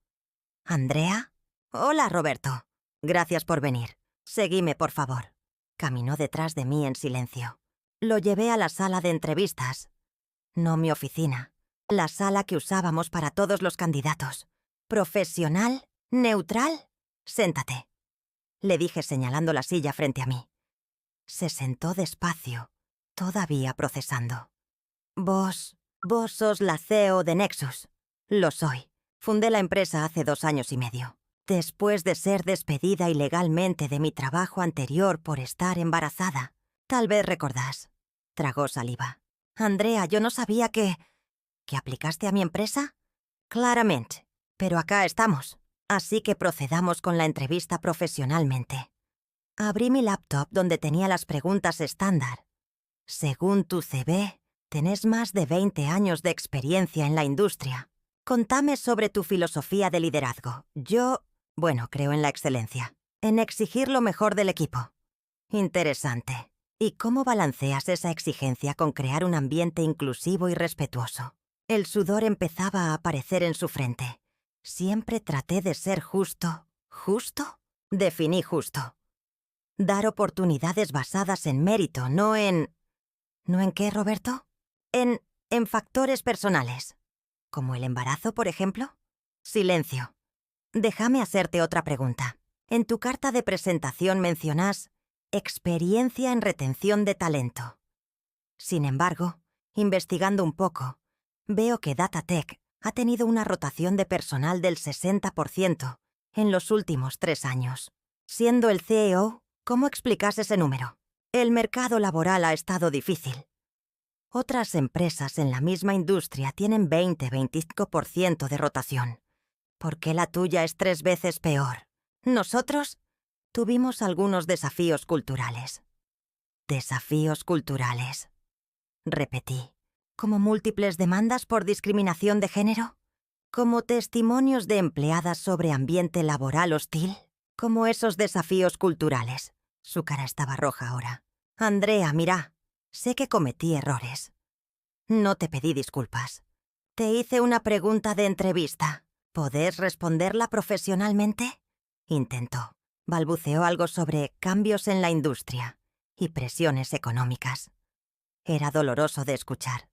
«¿Andrea?» «Hola, Roberto. Gracias por venir. Seguime, por favor». Caminó detrás de mí en silencio. Lo llevé a la sala de entrevistas. No mi oficina. La sala que usábamos para todos los candidatos. Profesional, neutral. Siéntate, le dije señalando la silla frente a mí. Se sentó despacio, todavía procesando. Vos sos la CEO de Nexus. Lo soy. Fundé la empresa hace 2 años y medio. Después de ser despedida ilegalmente de mi trabajo anterior por estar embarazada. Tal vez recordás. Tragó saliva. Andrea, yo no sabía que aplicaste a mi empresa. Claramente. Pero acá estamos. Así que procedamos con la entrevista profesionalmente. Abrí mi laptop donde tenía las preguntas estándar. Según tu CV, tenés más de 20 años de experiencia en la industria. Contame sobre tu filosofía de liderazgo. Yo, creo en la excelencia. En exigir lo mejor del equipo. Interesante. ¿Y cómo balanceas esa exigencia con crear un ambiente inclusivo y respetuoso? El sudor empezaba a aparecer en su frente. Siempre traté de ser justo. ¿Justo? Definí justo. Dar oportunidades basadas en mérito, no en... ¿No en qué, Roberto? En factores personales. ¿Como el embarazo, por ejemplo? Silencio. Déjame hacerte otra pregunta. En tu carta de presentación mencionás experiencia en retención de talento. Sin embargo, investigando un poco, veo que DataTech ha tenido una rotación de personal del 60% en los últimos 3 años. Siendo el CEO, ¿cómo explicas ese número? El mercado laboral ha estado difícil. Otras empresas en la misma industria tienen 20-25% de rotación. ¿Por qué la tuya es 3 veces peor? Nosotros tuvimos algunos desafíos culturales. Desafíos culturales. Repetí. ¿Como múltiples demandas por discriminación de género? ¿Como testimonios de empleadas sobre ambiente laboral hostil? ¿Como esos desafíos culturales? Su cara estaba roja ahora. Andrea, mira, sé que cometí errores. No te pedí disculpas. Te hice una pregunta de entrevista. ¿Podés responderla profesionalmente? Intentó. Balbuceó algo sobre cambios en la industria y presiones económicas. Era doloroso de escuchar.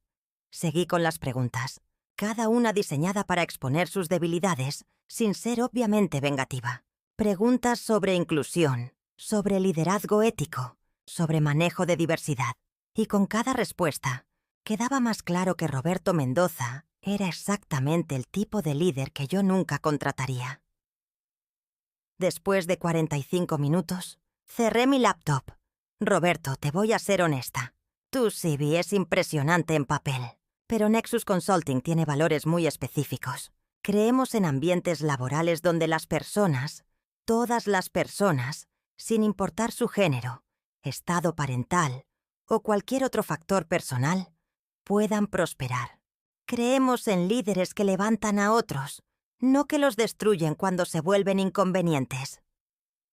Seguí con las preguntas, cada una diseñada para exponer sus debilidades, sin ser obviamente vengativa. Preguntas sobre inclusión, sobre liderazgo ético, sobre manejo de diversidad. Y con cada respuesta, quedaba más claro que Roberto Mendoza era exactamente el tipo de líder que yo nunca contrataría. Después de 45 minutos, cerré mi laptop. Roberto, te voy a ser honesta. Tu CV es impresionante en papel, pero Nexus Consulting tiene valores muy específicos. Creemos en ambientes laborales donde las personas, todas las personas, sin importar su género, estado parental o cualquier otro factor personal, puedan prosperar. Creemos en líderes que levantan a otros, no que los destruyen cuando se vuelven inconvenientes.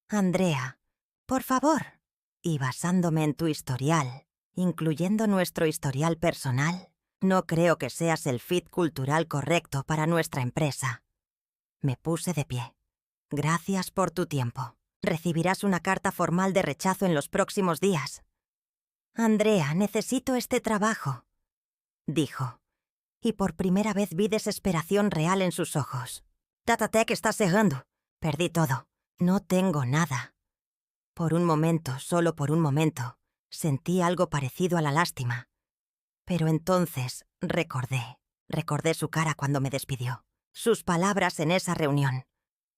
Andrea, por favor, y basándome en tu historial, incluyendo nuestro historial personal, no creo que seas el fit cultural correcto para nuestra empresa. Me puse de pie. Gracias por tu tiempo. Recibirás una carta formal de rechazo en los próximos días. Andrea, necesito este trabajo, dijo. Y por primera vez vi desesperación real en sus ojos. Datatec está cegando. Perdí todo. No tengo nada. Por un momento, solo por un momento, sentí algo parecido a la lástima. Pero entonces recordé su cara cuando me despidió. Sus palabras en esa reunión.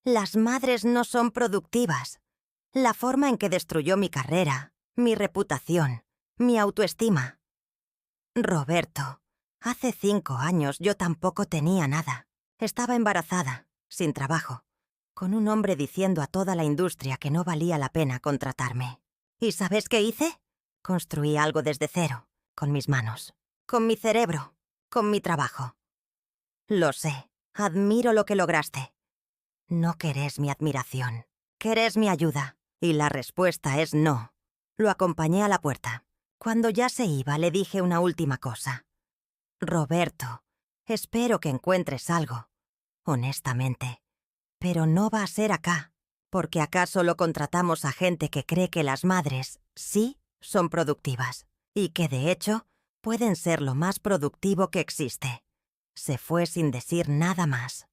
Las madres no son productivas. La forma en que destruyó mi carrera, mi reputación, mi autoestima. Roberto, hace 5 años yo tampoco tenía nada. Estaba embarazada, sin trabajo, con un hombre diciendo a toda la industria que no valía la pena contratarme. ¿Y sabes qué hice? Construí algo desde cero, con mis manos, con mi cerebro, con mi trabajo. Lo sé, admiro lo que lograste. No querés mi admiración, querés mi ayuda. Y la respuesta es no. Lo acompañé a la puerta. Cuando ya se iba, le dije una última cosa. Roberto, espero que encuentres algo, honestamente. Pero no va a ser acá, porque acá solo contratamos a gente que cree que las madres, sí, son productivas, y que de hecho pueden ser lo más productivo que existe. Se fue sin decir nada más.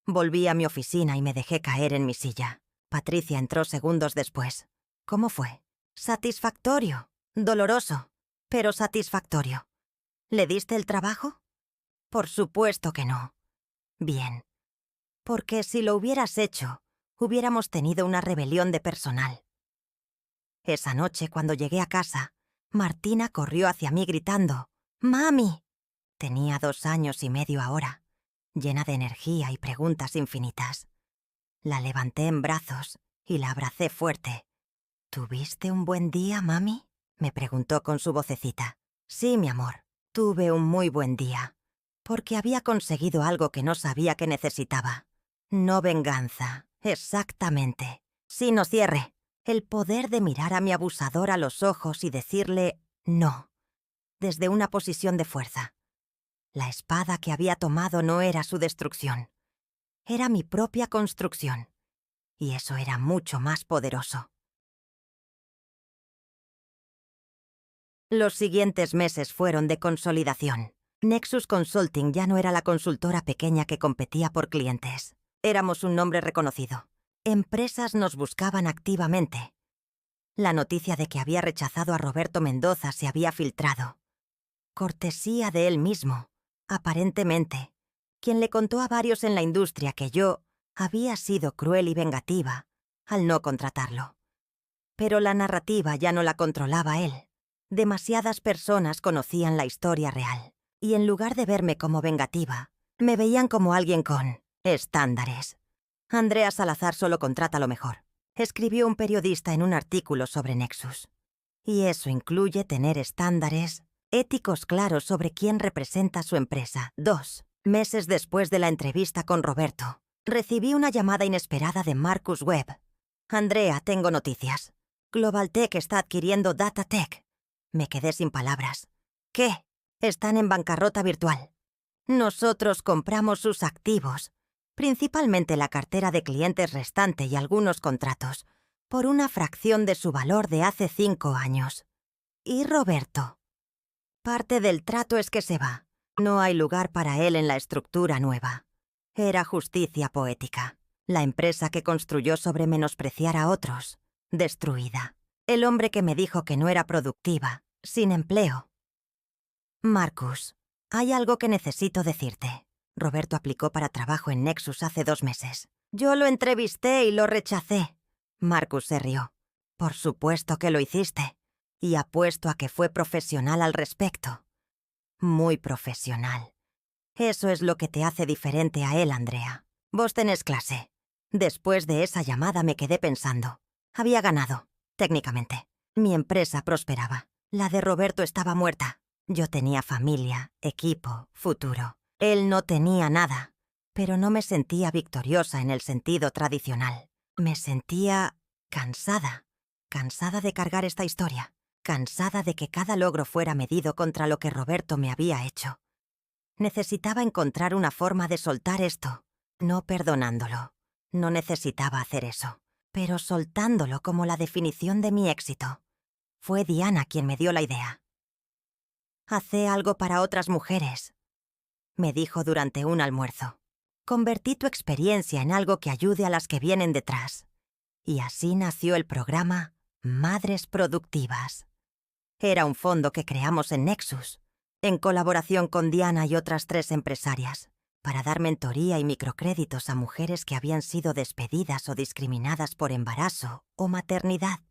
Volví a mi oficina y me dejé caer en mi silla. Patricia entró segundos después. ¿Cómo fue? Satisfactorio, doloroso, pero satisfactorio. ¿Le diste el trabajo? Por supuesto que no. Bien. Porque si lo hubieras hecho, hubiéramos tenido una rebelión de personal. Esa noche, cuando llegué a casa, Martina corrió hacia mí gritando, ¡Mami! Tenía 2 años y medio ahora, llena de energía y preguntas infinitas. La levanté en brazos y la abracé fuerte. ¿Tuviste un buen día, mami? Me preguntó con su vocecita. Sí, mi amor, tuve un muy buen día, porque había conseguido algo que no sabía que necesitaba. No venganza, exactamente. Sí, no cierre. El poder de mirar a mi abusador a los ojos y decirle no, desde una posición de fuerza. La espada que había tomado no era su destrucción. Era mi propia construcción. Y eso era mucho más poderoso. Los siguientes meses fueron de consolidación. Nexus Consulting ya no era la consultora pequeña que competía por clientes. Éramos un nombre reconocido. Empresas nos buscaban activamente. La noticia de que había rechazado a Roberto Mendoza se había filtrado. Cortesía de él mismo, aparentemente, quien le contó a varios en la industria que yo había sido cruel y vengativa al no contratarlo. Pero la narrativa ya no la controlaba él. Demasiadas personas conocían la historia real, y en lugar de verme como vengativa, me veían como alguien con estándares. Andrea Salazar solo contrata lo mejor, escribió un periodista en un artículo sobre Nexus. Y eso incluye tener estándares éticos claros sobre quién representa su empresa. 2 meses después de la entrevista con Roberto, recibí una llamada inesperada de Marcus Webb. Andrea, tengo noticias. Globaltech está adquiriendo Datatec. Me quedé sin palabras. ¿Qué? Están en bancarrota virtual. Nosotros compramos sus activos, principalmente la cartera de clientes restante y algunos contratos, por una fracción de su valor de hace 5 años. ¿Y Roberto? Parte del trato es que se va. No hay lugar para él en la estructura nueva. Era justicia poética. La empresa que construyó sobre menospreciar a otros, destruida. El hombre que me dijo que no era productiva, sin empleo. Marcus, hay algo que necesito decirte. Roberto aplicó para trabajo en Nexus hace 2 meses. Yo lo entrevisté y lo rechacé. Marcus se rió. Por supuesto que lo hiciste. Y apuesto a que fue profesional al respecto. Muy profesional. Eso es lo que te hace diferente a él, Andrea. Vos tenés clase. Después de esa llamada me quedé pensando. Había ganado, técnicamente. Mi empresa prosperaba. La de Roberto estaba muerta. Yo tenía familia, equipo, futuro. Él no tenía nada. Pero no me sentía victoriosa en el sentido tradicional. Me sentía cansada. Cansada de cargar esta historia. Cansada de que cada logro fuera medido contra lo que Roberto me había hecho. Necesitaba encontrar una forma de soltar esto, No perdonándolo. No necesitaba hacer eso, pero soltándolo como la definición de mi éxito. Fue Diana quien me dio la idea. «Hacé algo para otras mujeres», me dijo durante un almuerzo. «Convertí tu experiencia en algo que ayude a las que vienen detrás». Y así nació el programa Madres Productivas. Era un fondo que creamos en Nexus, en colaboración con Diana y otras 3 empresarias, para dar mentoría y microcréditos a mujeres que habían sido despedidas o discriminadas por embarazo o maternidad.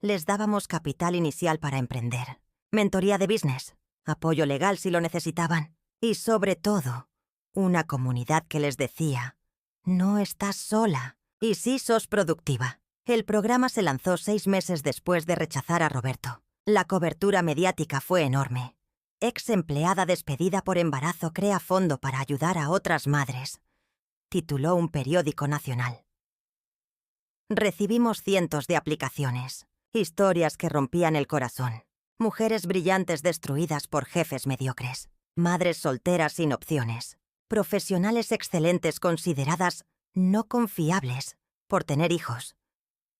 Les dábamos capital inicial para emprender, mentoría de business, apoyo legal si lo necesitaban y, sobre todo, una comunidad que les decía: «No estás sola y sí sos productiva». El programa se lanzó 6 meses después de rechazar a Roberto. La cobertura mediática fue enorme. Ex empleada despedida por embarazo crea fondo para ayudar a otras madres, tituló un periódico nacional. Recibimos cientos de aplicaciones, historias que rompían el corazón, mujeres brillantes destruidas por jefes mediocres, madres solteras sin opciones, profesionales excelentes consideradas no confiables por tener hijos.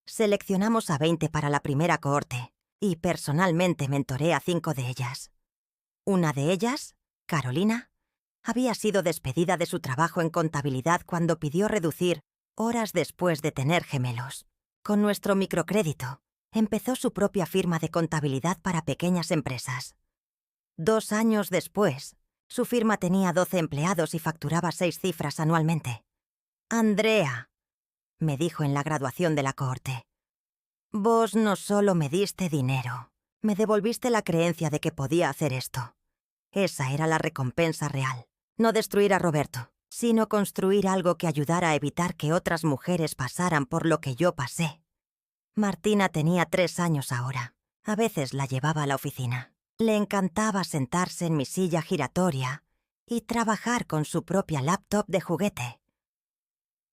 Seleccionamos a 20 para la primera cohorte y personalmente mentoré a 5 de ellas. Una de ellas, Carolina, había sido despedida de su trabajo en contabilidad cuando pidió reducir horas después de tener gemelos. Con nuestro microcrédito, empezó su propia firma de contabilidad para pequeñas empresas. 2 años después, su firma tenía 12 empleados y facturaba 6 cifras anualmente. «Andrea», me dijo en la graduación de la cohorte, «vos no solo me diste dinero, me devolviste la creencia de que podía hacer esto». Esa era la recompensa real. No destruir a Roberto, sino construir algo que ayudara a evitar que otras mujeres pasaran por lo que yo pasé. Martina tenía 3 años ahora. A veces la llevaba a la oficina. Le encantaba sentarse en mi silla giratoria y trabajar con su propia laptop de juguete.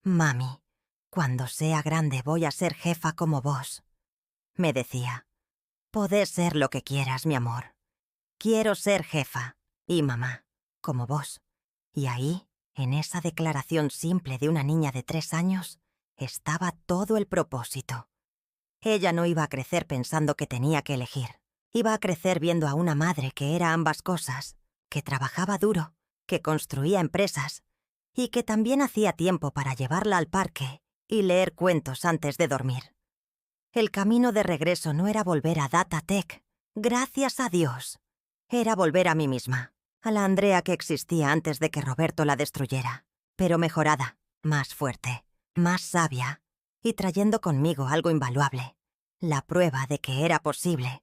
«Mami, cuando sea grande voy a ser jefa como vos», me decía. «Podés ser lo que quieras, mi amor. Quiero ser jefa y mamá, como vos». Y ahí, en esa declaración simple de una niña de 3 años, estaba todo el propósito. Ella no iba a crecer pensando que tenía que elegir. Iba a crecer viendo a una madre que era ambas cosas, que trabajaba duro, que construía empresas y que también hacía tiempo para llevarla al parque y leer cuentos antes de dormir. El camino de regreso no era volver a Data Tech, gracias a Dios. Era volver a mí misma, a la Andrea que existía antes de que Roberto la destruyera, pero mejorada, más fuerte, más sabia y trayendo conmigo algo invaluable, la prueba de que era posible.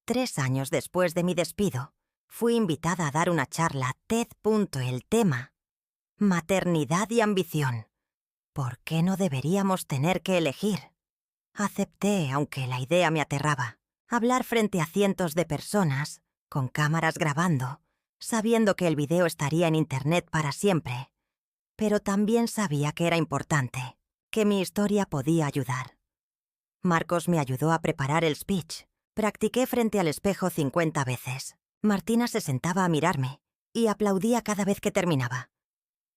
3 años después de mi despido, fui invitada a dar una charla TED. El tema: maternidad y ambición. ¿Por qué no deberíamos tener que elegir? Acepté, aunque la idea me aterraba. Hablar frente a cientos de personas, con cámaras grabando, sabiendo que el video estaría en Internet para siempre. Pero también sabía que era importante, que mi historia podía ayudar. Marcos me ayudó a preparar el speech. Practiqué frente al espejo 50 veces. Martina se sentaba a mirarme y aplaudía cada vez que terminaba.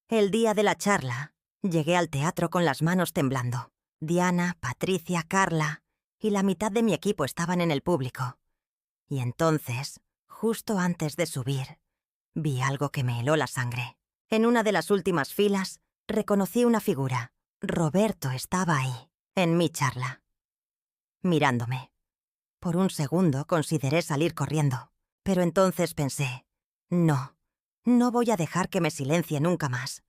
El día de la charla, llegué al teatro con las manos temblando. Diana, Patricia, Carla y la mitad de mi equipo estaban en el público. Y entonces, justo antes de subir, vi algo que me heló la sangre. En una de las últimas filas, reconocí una figura. Roberto estaba ahí, en mi charla, mirándome. Por un segundo consideré salir corriendo, pero entonces pensé, no voy a dejar que me silencie nunca más.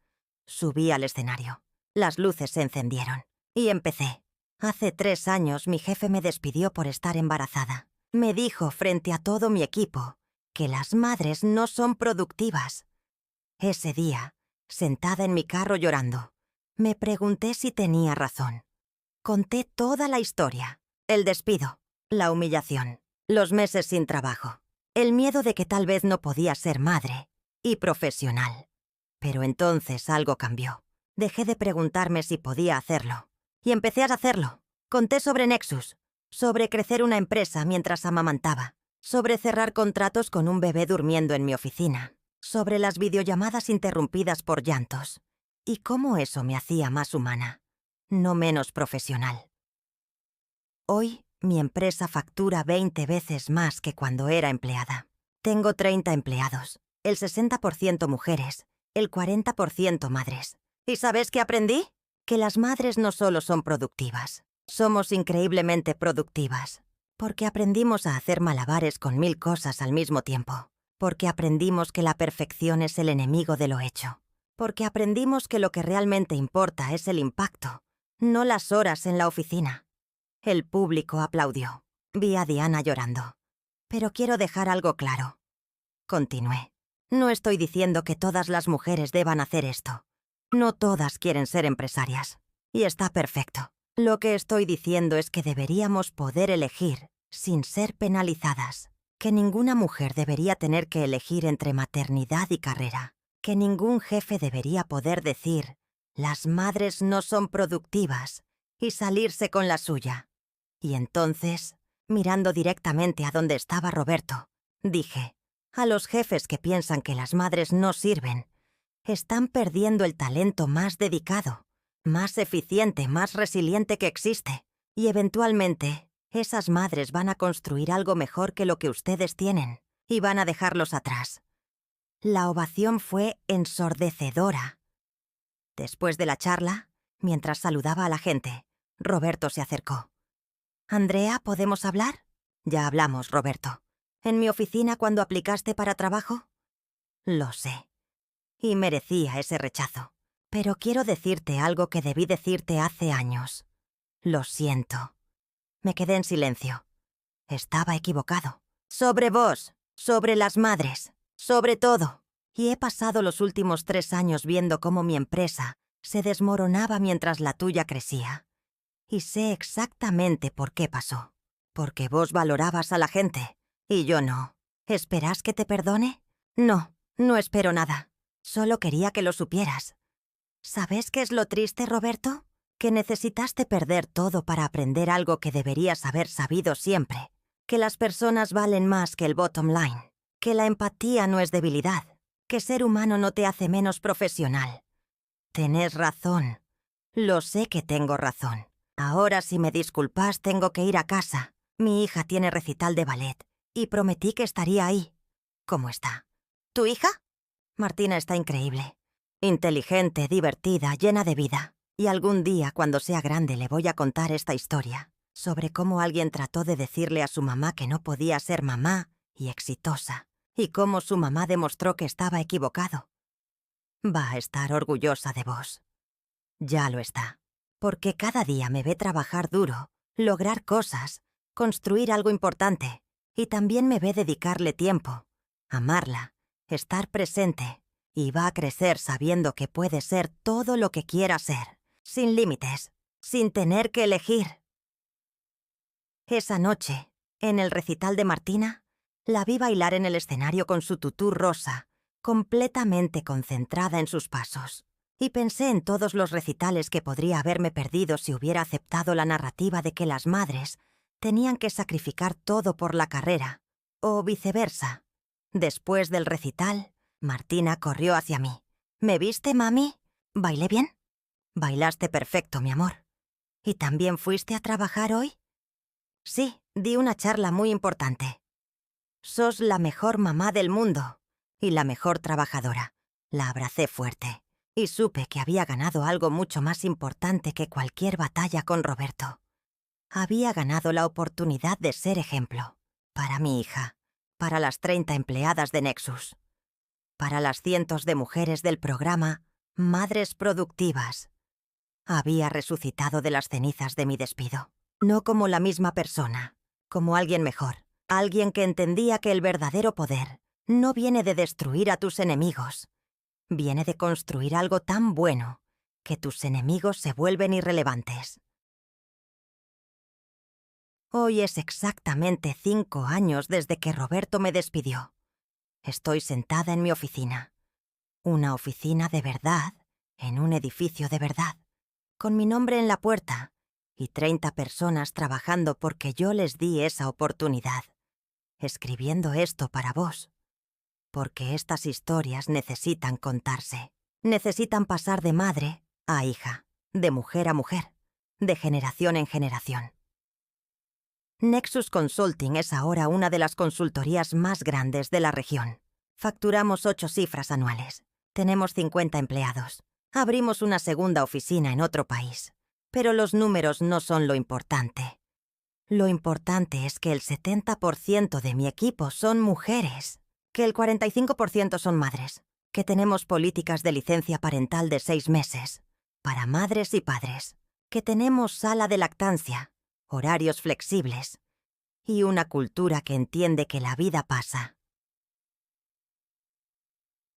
Subí al escenario. Las luces se encendieron y empecé. Hace 3 años mi jefe me despidió por estar embarazada. Me dijo frente a todo mi equipo que las madres no son productivas. Ese día, sentada en mi carro llorando, me pregunté si tenía razón. Conté toda la historia: el despido, la humillación, los meses sin trabajo, el miedo de que tal vez no podía ser madre y profesional. Pero entonces algo cambió. Dejé de preguntarme si podía hacerlo y empecé a hacerlo. Conté sobre Nexus, sobre crecer una empresa mientras amamantaba, sobre cerrar contratos con un bebé durmiendo en mi oficina. sobre las videollamadas interrumpidas por llantos y cómo eso me hacía más humana, no menos profesional. Hoy, mi empresa factura 20 veces más que cuando era empleada. Tengo 30 empleados, el 60% mujeres, el 40% madres. ¿Y sabes qué aprendí? Que las madres no solo son productivas, somos increíblemente productivas. Porque aprendimos a hacer malabares con 1000 cosas al mismo tiempo. Porque aprendimos que la perfección es el enemigo de lo hecho. Porque aprendimos que lo que realmente importa es el impacto, no las horas en la oficina. El público aplaudió. Vi a Diana llorando. Pero quiero dejar algo claro. Continué. No estoy diciendo que todas las mujeres deban hacer esto. No todas quieren ser empresarias. Y está perfecto. Lo que estoy diciendo es que deberíamos poder elegir sin ser penalizadas. Que ninguna mujer debería tener que elegir entre maternidad y carrera. Que ningún jefe debería poder decir, las madres no son productivas, y salirse con la suya. Y entonces, mirando directamente a donde estaba Roberto, dije, a los jefes que piensan que las madres no sirven, están perdiendo el talento más dedicado, más eficiente, más resiliente que existe. Y eventualmente, esas madres van a construir algo mejor que lo que ustedes tienen, y van a dejarlos atrás. La ovación fue ensordecedora. Después de la charla, mientras saludaba a la gente, Roberto se acercó. «Andrea, ¿podemos hablar?» «Ya hablamos, Roberto. ¿En mi oficina cuando aplicaste para trabajo?» «Lo sé. Y merecía ese rechazo. Pero quiero decirte algo que debí decirte hace años. Lo siento». Me quedé en silencio. Estaba equivocado. Sobre vos, sobre las madres, sobre todo. Y he pasado los últimos 3 años viendo cómo mi empresa se desmoronaba mientras la tuya crecía. Y sé exactamente por qué pasó. Porque vos valorabas a la gente, y yo no. ¿Esperás que te perdone? No, no espero nada. Solo quería que lo supieras. ¿Sabes qué es lo triste, Roberto? Que necesitaste perder todo para aprender algo que deberías haber sabido siempre. Que las personas valen más que el bottom line. Que la empatía no es debilidad. Que ser humano no te hace menos profesional. Tenés razón. Lo sé que tengo razón. Ahora, si me disculpas, tengo que ir a casa. Mi hija tiene recital de ballet. Y prometí que estaría ahí. ¿Cómo está? ¿Tu hija? Martina está increíble. Inteligente, divertida, llena de vida. Y algún día, cuando sea grande, le voy a contar esta historia. Sobre cómo alguien trató de decirle a su mamá que no podía ser mamá y exitosa. Y cómo su mamá demostró que estaba equivocado. Va a estar orgullosa de vos. Ya lo está. Porque cada día me ve trabajar duro, lograr cosas, construir algo importante. Y también me ve dedicarle tiempo, amarla, estar presente. Y va a crecer sabiendo que puede ser todo lo que quiera ser, sin límites, sin tener que elegir. Esa noche, en el recital de Martina, la vi bailar en el escenario con su tutú rosa, completamente concentrada en sus pasos. Y pensé en todos los recitales que podría haberme perdido si hubiera aceptado la narrativa de que las madres tenían que sacrificar todo por la carrera, o viceversa. Después del recital, Martina corrió hacia mí. ¿Me viste, mami? ¿Bailé bien? Bailaste perfecto, mi amor. ¿Y también fuiste a trabajar hoy? Sí, di una charla muy importante. Sos la mejor mamá del mundo y la mejor trabajadora. La abracé fuerte y supe que había ganado algo mucho más importante que cualquier batalla con Roberto. Había ganado la oportunidad de ser ejemplo. Para mi hija, para las 30 empleadas de Nexus, para las cientos de mujeres del programa Madres Productivas. Había resucitado de las cenizas de mi despido. No como la misma persona, como alguien mejor. Alguien que entendía que el verdadero poder no viene de destruir a tus enemigos. Viene de construir algo tan bueno que tus enemigos se vuelven irrelevantes. Hoy es exactamente 5 años desde que Roberto me despidió. Estoy sentada en mi oficina. Una oficina de verdad, en un edificio de verdad, con mi nombre en la puerta y 30 personas trabajando porque yo les di esa oportunidad. Escribiendo esto para vos. porque estas historias necesitan contarse. Necesitan pasar de madre a hija, de mujer a mujer, de generación en generación. Nexus Consulting es ahora una de las consultorías más grandes de la región. Facturamos 8 cifras anuales. Tenemos 50 empleados. Abrimos una segunda oficina en otro país. Pero los números no son lo importante. Lo importante es que el 70% de mi equipo son mujeres, que el 45% son madres, que tenemos políticas de licencia parental de 6 meses, para madres y padres, que tenemos sala de lactancia, horarios flexibles y una cultura que entiende que la vida pasa.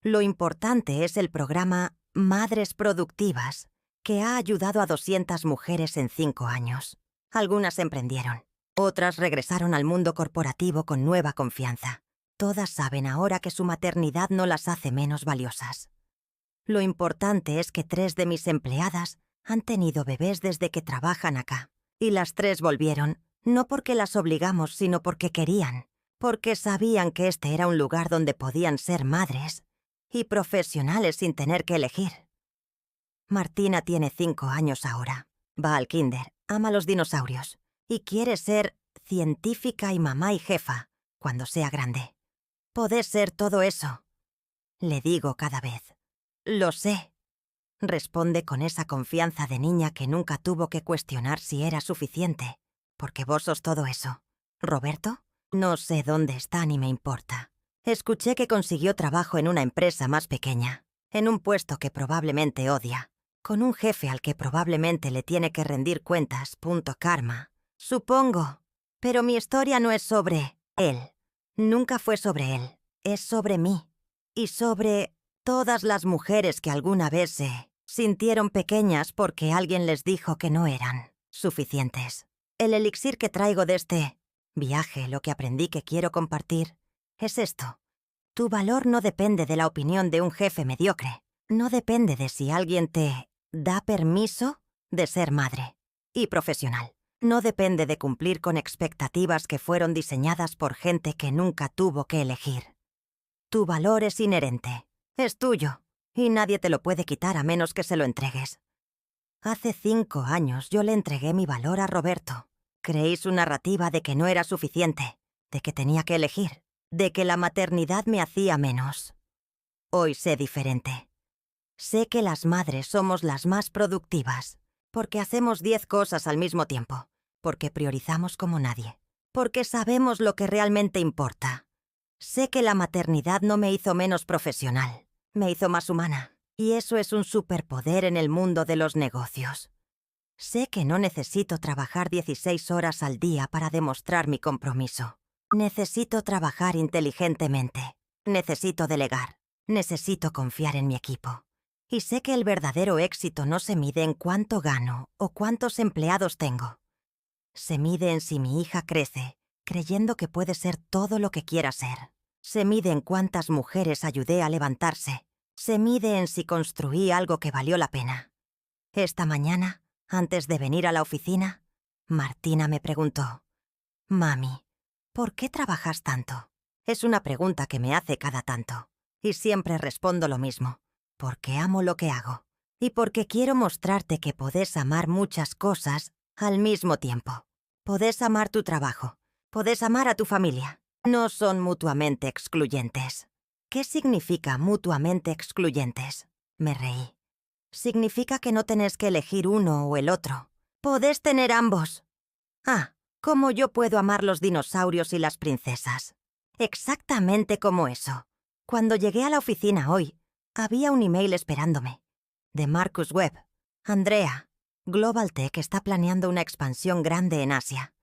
Lo importante es el programa Madres Productivas, que ha ayudado a 200 mujeres en 5 años. Algunas emprendieron, otras regresaron al mundo corporativo con nueva confianza. Todas saben ahora que su maternidad no las hace menos valiosas. Lo importante es que 3 de mis empleadas han tenido bebés desde que trabajan acá. Y las 3 volvieron, no porque las obligamos, sino porque querían, porque sabían que este era un lugar donde podían ser madres y profesionales sin tener que elegir. Martina tiene 5 años ahora. Va al kinder, ama los dinosaurios y quiere ser científica y mamá y jefa cuando sea grande. Podés ser todo eso. Le digo cada vez. Lo sé. Responde con esa confianza de niña que nunca tuvo que cuestionar si era suficiente. Porque vos sos todo eso. ¿Roberto? No sé dónde está ni me importa. Escuché que consiguió trabajo en una empresa más pequeña, en un puesto que probablemente odia, con un jefe al que probablemente le tiene que rendir cuentas. Karma. Supongo. Pero mi historia no es sobre él. Nunca fue sobre él. Es sobre mí. Y sobre todas las mujeres que alguna vez se sintieron pequeñas porque alguien les dijo que no eran suficientes. El elixir que traigo de este viaje, lo que aprendí que quiero compartir, es esto. Tu valor no depende de la opinión de un jefe mediocre. No depende de si alguien te da permiso de ser madre y profesional. No depende de cumplir con expectativas que fueron diseñadas por gente que nunca tuvo que elegir. Tu valor es inherente, es tuyo, y nadie te lo puede quitar a menos que se lo entregues. Hace 5 años yo le entregué mi valor a Roberto. Creí su narrativa de que no era suficiente, de que tenía que elegir, de que la maternidad me hacía menos. Hoy sé diferente. Sé que las madres somos las más productivas, porque hacemos 10 cosas al mismo tiempo, porque priorizamos como nadie, porque sabemos lo que realmente importa. Sé que la maternidad no me hizo menos profesional, me hizo más humana, y eso es un superpoder en el mundo de los negocios. Sé que no necesito trabajar 16 horas al día para demostrar mi compromiso. Necesito trabajar inteligentemente, necesito delegar, necesito confiar en mi equipo. Y sé que el verdadero éxito no se mide en cuánto gano o cuántos empleados tengo. Se mide en si mi hija crece, creyendo que puede ser todo lo que quiera ser. Se mide en cuántas mujeres ayudé a levantarse. Se mide en si construí algo que valió la pena. Esta mañana, antes de venir a la oficina, Martina me preguntó: «Mami, ¿por qué trabajas tanto?». Es una pregunta que me hace cada tanto. Y siempre respondo lo mismo. Porque amo lo que hago. Y porque quiero mostrarte que podés amar muchas cosas al mismo tiempo. Podés amar tu trabajo. Podés amar a tu familia. No son mutuamente excluyentes. ¿Qué significa mutuamente excluyentes? Me reí. Significa que no tenés que elegir uno o el otro. Podés tener ambos. Ah, ¿cómo yo puedo amar los dinosaurios y las princesas? Exactamente como eso. Cuando llegué a la oficina hoy, había un email esperándome. De Marcus Webb. Andrea, Global Tech está planeando una expansión grande en Asia.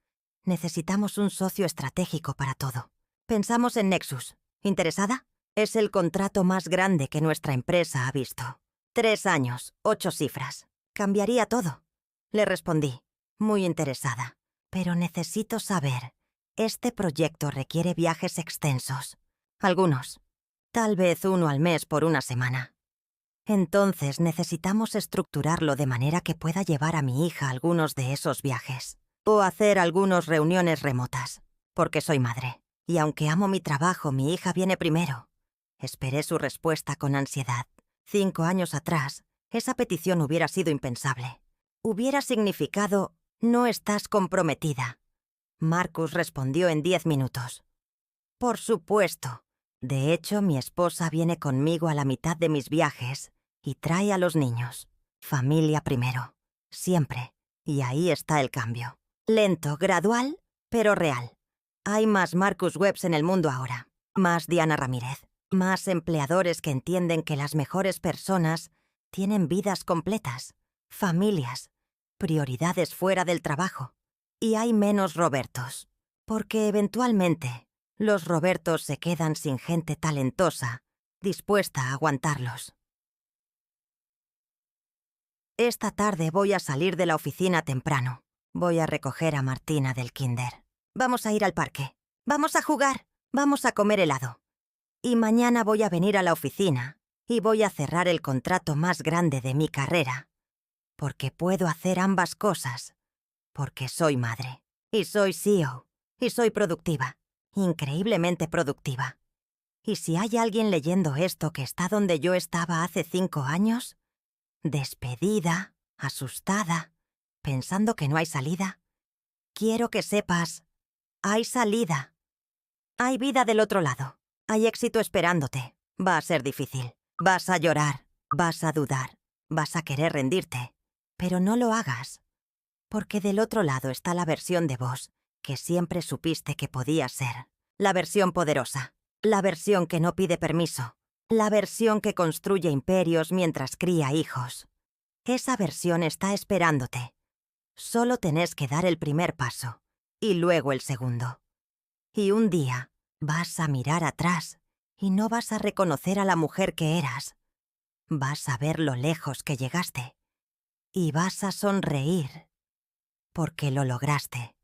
Necesitamos un socio estratégico para todo. Pensamos en Nexus. ¿Interesada? Es el contrato más grande que nuestra empresa ha visto. 3 años, 8 cifras. Cambiaría todo. Le respondí, muy interesada. Pero necesito saber. Este proyecto requiere viajes extensos. Algunos. Tal vez 1 al mes por 1 semana. Entonces necesitamos estructurarlo de manera que pueda llevar a mi hija a algunos de esos viajes. O hacer algunas reuniones remotas. Porque soy madre. Y aunque amo mi trabajo, mi hija viene primero. Esperé su respuesta con ansiedad. 5 años atrás, esa petición hubiera sido impensable. Hubiera significado, no estás comprometida. Marcus respondió en 10 minutos. Por supuesto. De hecho, mi esposa viene conmigo a la mitad de mis viajes y trae a los niños. Familia primero. Siempre. Y ahí está el cambio. Lento, gradual, pero real. Hay más Marcus Webbs en el mundo ahora. Más Diana Ramírez. Más empleadores que entienden que las mejores personas tienen vidas completas, familias, prioridades fuera del trabajo. Y hay menos Robertos. Porque eventualmente los Robertos se quedan sin gente talentosa, dispuesta a aguantarlos. Esta tarde voy a salir de la oficina temprano. Voy a recoger a Martina del kinder. Vamos a ir al parque. Vamos a jugar. Vamos a comer helado. Y mañana voy a venir a la oficina y voy a cerrar el contrato más grande de mi carrera. Porque puedo hacer ambas cosas. Porque soy madre. Y soy CEO. Y soy productiva. Increíblemente productiva. Y si hay alguien leyendo esto que está donde yo estaba hace 5 años, despedida, asustada, pensando que no hay salida, quiero que sepas, hay salida. Hay vida del otro lado. Hay éxito esperándote. Va a ser difícil. Vas a llorar. Vas a dudar. Vas a querer rendirte. Pero no lo hagas. Porque del otro lado está la versión de vos que siempre supiste que podías ser. La versión poderosa. La versión que no pide permiso. La versión que construye imperios mientras cría hijos. Esa versión está esperándote. Solo tenés que dar el primer paso. Y luego el segundo. Y un día vas a mirar atrás y no vas a reconocer a la mujer que eras. Vas a ver lo lejos que llegaste. Y vas a sonreír. Porque lo lograste.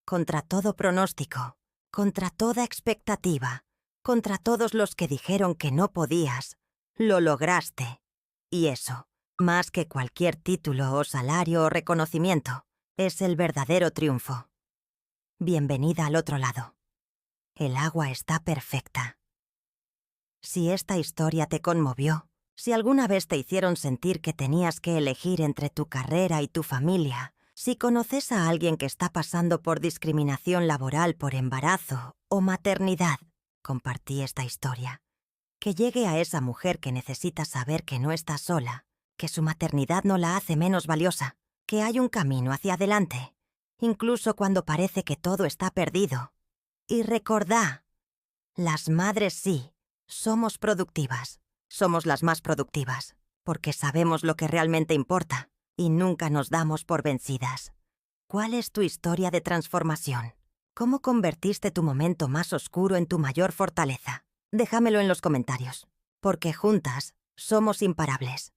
Contra todo pronóstico, contra toda expectativa, contra todos los que dijeron que no podías, lo lograste. Y eso, más que cualquier título o salario o reconocimiento, es el verdadero triunfo. Bienvenida al otro lado. El agua está perfecta. Si esta historia te conmovió, si alguna vez te hicieron sentir que tenías que elegir entre tu carrera y tu familia, si conoces a alguien que está pasando por discriminación laboral por embarazo o maternidad, compartí esta historia. Que llegue a esa mujer que necesita saber que no está sola, que su maternidad no la hace menos valiosa, que hay un camino hacia adelante, incluso cuando parece que todo está perdido. Y recordá, las madres sí, somos productivas, somos las más productivas, porque sabemos lo que realmente importa. Y nunca nos damos por vencidas. ¿Cuál es tu historia de transformación? ¿Cómo convertiste tu momento más oscuro en tu mayor fortaleza? Déjamelo en los comentarios, porque juntas somos imparables.